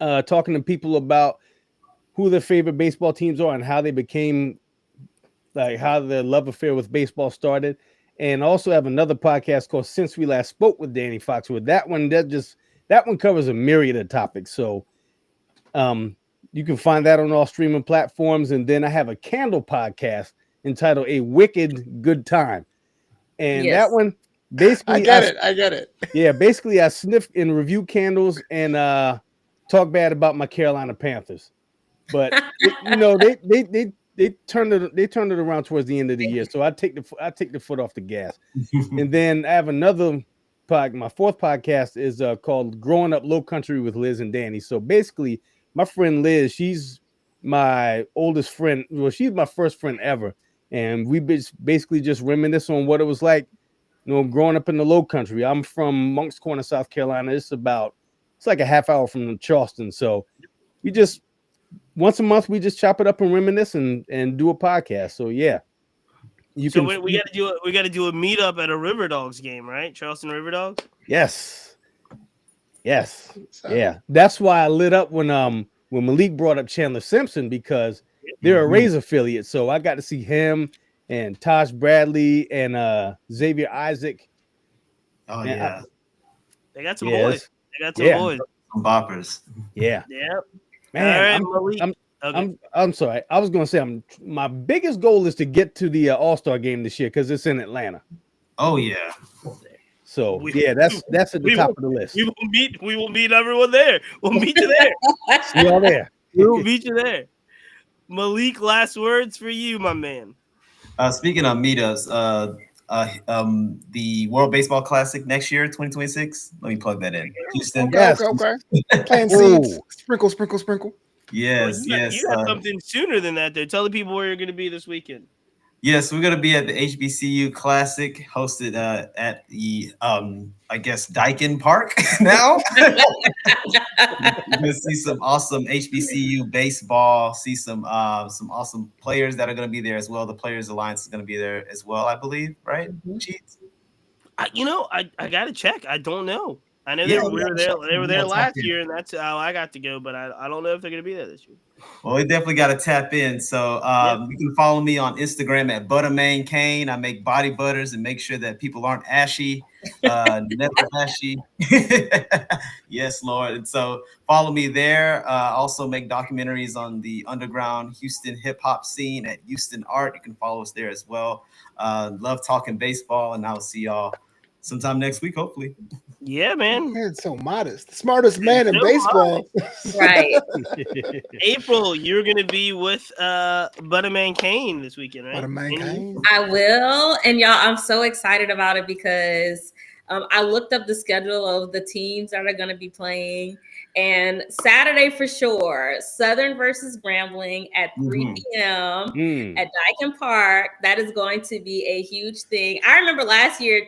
talking to people about who their favorite baseball teams are and how they became, like how their love affair with baseball started. And also have another podcast called Since We Last Spoke with Danny Foxworth. That one covers a myriad of topics. So you can find that on all streaming platforms. And then I have a Candle podcast entitled A Wicked Good Time. And that one basically I get it. Yeah, basically I sniff and review candles and talk bad about my Carolina Panthers. But they turned it around towards the end of the year. So I take the foot off the gas. And then I have another my fourth podcast is called Growing Up Low Country with Liz and Danny. So basically my friend Liz, she's my oldest friend. Well, she's my first friend ever. And we basically just reminisce on what it was like, growing up in the Low Country. I'm from Moncks Corner, South Carolina. It's like a half hour from Charleston. So we just once a month we just chop it up and reminisce and do a podcast. So yeah, we got to do a meetup at a River Dogs game, right? Charleston River Dogs. Yes. Yeah, that's why I lit up when Malik brought up Chandler Simpson, because they're a Rays affiliate. So I got to see him and Tosh Bradley and Xavier Isaac. Oh yeah, they got some boys. They got some boys. Some boppers. Yeah. Yep. Man, all right, I'm sorry. I was going to say my biggest goal is to get to the All-Star game this year because it's in Atlanta. Oh yeah. So that's at the top of the list. We will meet everyone there. We'll meet you there. See y'all there. We will meet you there. Malik, last words for you, my man. Speaking of meetups, the World Baseball Classic next year, 2026. Let me plug that in. Houston. Okay. Plant seeds. Sprinkle. Yes, You got something sooner than that, though. Tell the people where you're going to be this weekend. Yes, we're going to be at the HBCU Classic, hosted at the, I guess, Dyken Park now. You're going to see some awesome HBCU baseball, see some awesome players that are going to be there as well. The Players Alliance is going to be there as well, I believe, right? Cheats. I got to check. I don't know. I know they were there last year, and that's how I got to go, but I don't know if they're going to be there this year. Well, we definitely got to tap in. So you can follow me on Instagram at ButtermanCane. I make body butters and make sure that people aren't ashy, never ashy. Yes, Lord. And so follow me there. Also make documentaries on the underground Houston hip hop scene at Houston Art. You can follow us there as well. Love talking baseball, and I'll see y'all sometime next week, hopefully. Yeah, man. It's so modest. The smartest man in baseball. Right. April, you're going to be with Butterman Kane this weekend, right? Butterman Kane. I will. And y'all, I'm so excited about it because I looked up the schedule of the teams that are going to be playing. And Saturday for sure, Southern versus Grambling at 3 p.m. at Dyken Park. That is going to be a huge thing. I remember last year,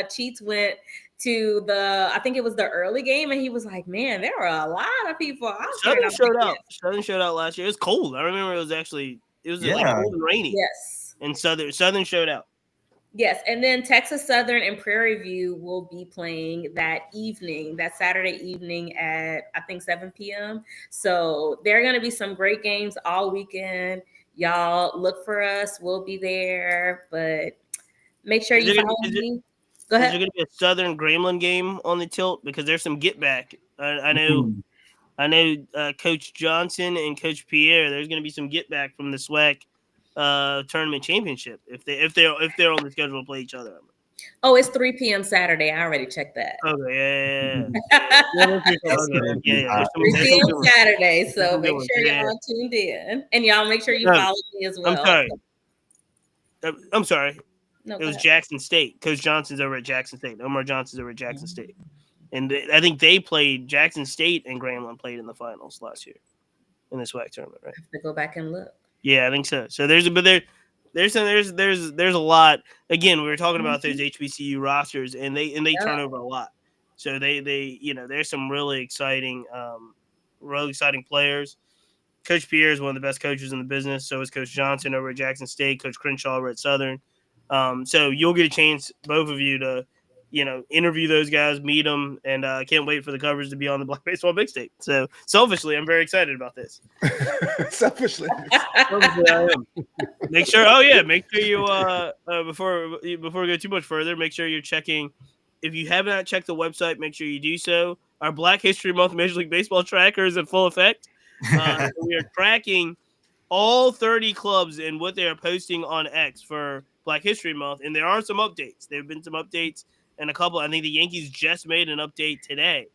Cheats went to I think it was the early game, and he was like, man, there were a lot of people. Southern showed out. Southern showed out last year. It was cold. I remember it was like cold and rainy. Yes. And Southern showed out. Yes, and then Texas Southern and Prairie View will be playing that Saturday evening at, I think, 7 p.m. So there are going to be some great games all weekend. Y'all look for us. We'll be there, but make sure you follow me. Go ahead. Is there going to be a Southern Grambling game on the tilt? Because there's some get back. I know Coach Johnson and Coach Pierre, there's going to be some get back from the SWAC tournament championship if they're on the schedule to play each other. Oh, it's 3 p.m. Saturday. I already checked that. Okay, yeah. 3 p.m. Saturday. So make sure y'all tuned in, and y'all make sure you follow me as well. I'm sorry. No, it was Jackson State. Coach Johnson's over at Jackson State. Omar Johnson's over at Jackson State, and I think they played Jackson State and Grambling played in the finals last year in the SWAC tournament, right? I have to go back and look. Yeah, I think so. So there's a lot. Again, we were talking about those HBCU rosters, and they turn over a lot. So they there's some really exciting players. Coach Pierre is one of the best coaches in the business. So is Coach Johnson over at Jackson State, Coach Crenshaw over at Southern. So you'll get a chance, both of you, to interview those guys, meet them, and I can't wait for the coverage to be on the Black Baseball Mixtape. So selfishly, I'm very excited about this. Selfishly, I am. Make sure you before we go too much further, make sure you're checking. If you have not checked the website, make sure you do so. Our Black History Month Major League Baseball tracker is in full effect. We are tracking all 30 clubs and what they are posting on X for Black History Month, and there are some updates. There have been some updates, and a couple. I think the Yankees just made an update today,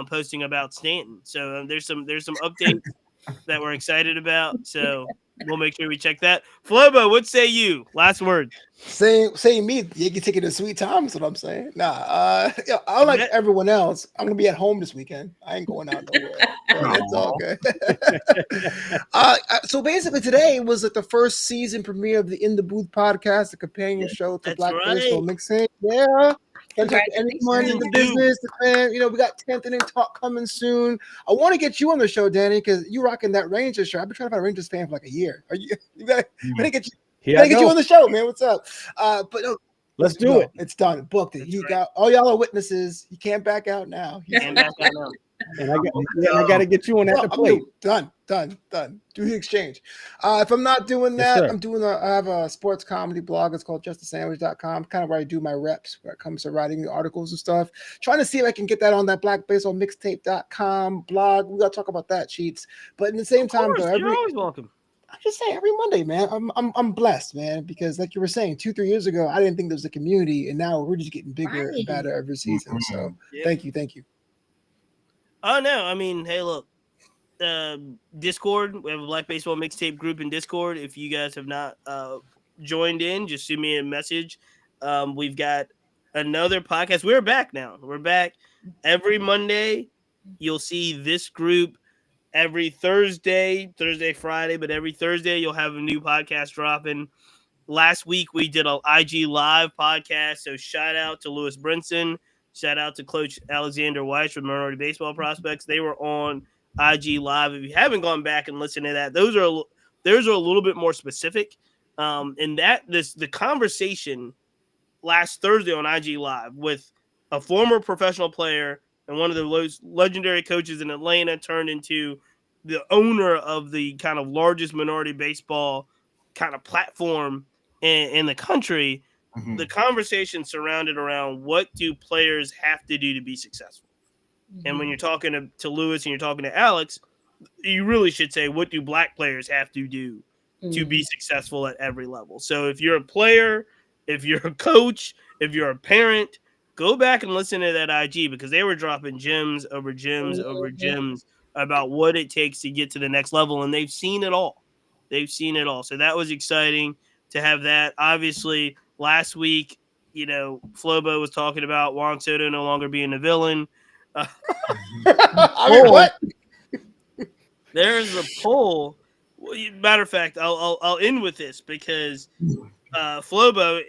posting about Stanton. So there's some updates that we're excited about. So we'll make sure we check that. Flobo, what say you? Last word. Saying me, Yankee ticket to Sweet Time is what I'm saying. Unlike everyone else, I'm gonna be at home this weekend. I ain't going out nowhere. It's all good. So basically, today was like the first season premiere of the In the Booth podcast, the companion show to Black Baseball Mixtape. Yeah. Anyone in the business, the fan, we got 10th inning talk coming soon. I want to get you on the show, Danny, because you rocking that Rangers shirt. I've been trying to find a Rangers fan for like a year. Are you got to get you? Gotta get you on the show, man. What's up? But no, let's do it. It's done. Booked it. You got all y'all are witnesses. You can't back out now. Can't back out now. And I got to get you on at the plate. Done. Do the exchange. If I'm not doing that, I have a sports comedy blog. It's called justasandwich.com, kind of where I do my reps when it comes to writing the articles and stuff. Trying to see if I can get that on that blackbaseballmixtape.com blog. We got to talk about that, Cheats. But in the same time, though, you're always welcome. I just say every Monday, man. I'm blessed, man, because like you were saying, 2-3 years ago, I didn't think there was a community, and now we're just getting bigger and better every season. So thank you. Oh no, I mean, hey, look, Discord. We have a Black Baseball Mixtape group in Discord. If you guys have not joined in, just send me a message. We've got another podcast. We're back now. We're back every Monday. You'll see this group every Thursday, Friday, but every Thursday you'll have a new podcast dropping. Last week we did an IG Live podcast, so shout out to Lewis Brinson. Shout out to Coach Alexander Weiss from Minority Baseball Prospects. They were on IG Live. If you haven't gone back and listened to that, those are a little bit more specific. And the conversation last Thursday on IG Live with a former professional player and one of the most legendary coaches in Atlanta turned into the owner of the kind of largest minority baseball kind of platform in the country. Mm-hmm. The conversation surrounded around what do players have to do to be successful. Mm-hmm. And when you're talking to Lewis and you're talking to Alex, you really should say, what do Black players have to do to be successful at every level? So if you're a player, if you're a coach, if you're a parent, go back and listen to that IG, because they were dropping gems over gems over gems about what it takes to get to the next level. And they've seen it all. So that was exciting to have that. Obviously, last week, Flobo was talking about Juan Soto no longer being a villain. What? There's a poll. Matter of fact, I'll end with this because Flobo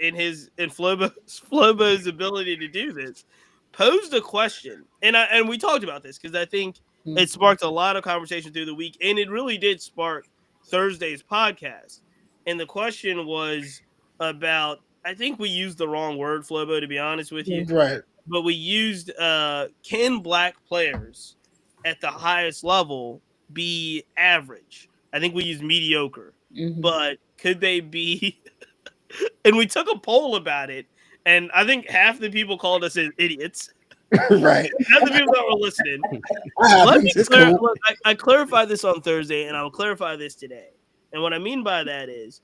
Flobo's ability to do this posed a question, and we talked about this because I think it sparked a lot of conversation through the week, and it really did spark Thursday's podcast. And the question was about, I think we used the wrong word, Flobo, to be honest with you. Right. But we used, can Black players at the highest level be average? I think we used mediocre. Mm-hmm. But could they be? And we took a poll about it, and I think half the people called us idiots. Right. Half the people that were listening. I clarified this on Thursday, and I'll clarify this today. And what I mean by that is,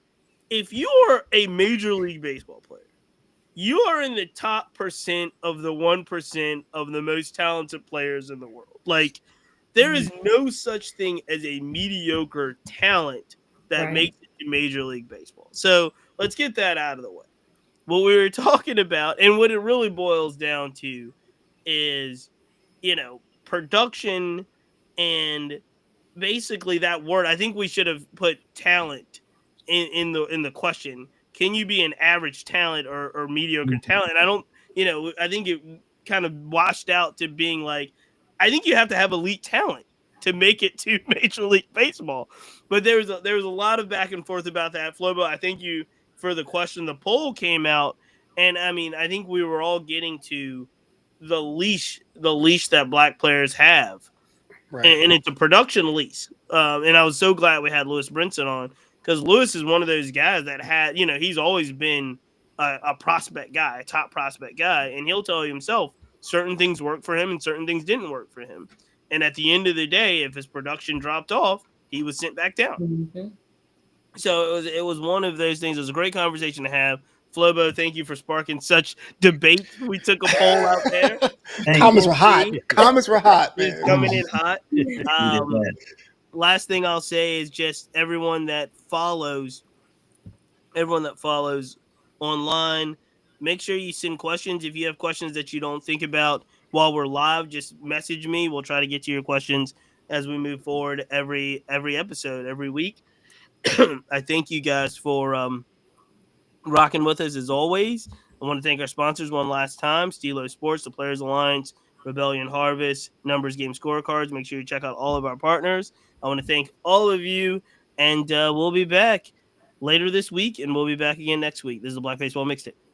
if you are a Major League Baseball player, you are in the top % of the 1% of the most talented players in the world. Like, there is no such thing as a mediocre talent that makes it to Major League Baseball. So let's get that out of the way. What we were talking about, and what it really boils down to, is, production, and basically that word. I think we should have put talent in the question. Can you be an average talent or mediocre talent? I don't, I think it kind of washed out to being like, I think you have to have elite talent. to make it to Major League Baseball. But there was a lot of back and forth about that. Flobo, I thank you for the question. The poll came out, and I mean, I think we were all getting to the leash that black players have, Right. and it's a production lease. And I was so glad we had Lewis Brinson on, because Lewis is one of those guys that had, he's always been a prospect guy, a top prospect guy, and he'll tell you himself certain things worked for him and certain things didn't work for him. And at the end of the day, if his production dropped off, he was sent back down. Mm-hmm. So it was one of those things. It was a great conversation to have. Flobo, thank you for sparking such debate. We took a poll out there. Comments were hot. Comments were hot, It's man. coming in hot. Last thing I'll say is just everyone that follows online, make sure you send questions. If you have questions that you don't think about while we're live, just message me. We'll try to get to your questions as we move forward every episode, every week. I thank you guys for rocking with us as always. I want to thank our sponsors one last time: Stilo Sports, the Players Alliance, Rebellion Harvest, Numbers Game Scorecards. Make sure you check out all of our partners. I want to thank all of you, and we'll be back later this week, and we'll be back again next week. This is the Black Baseball Mixtape.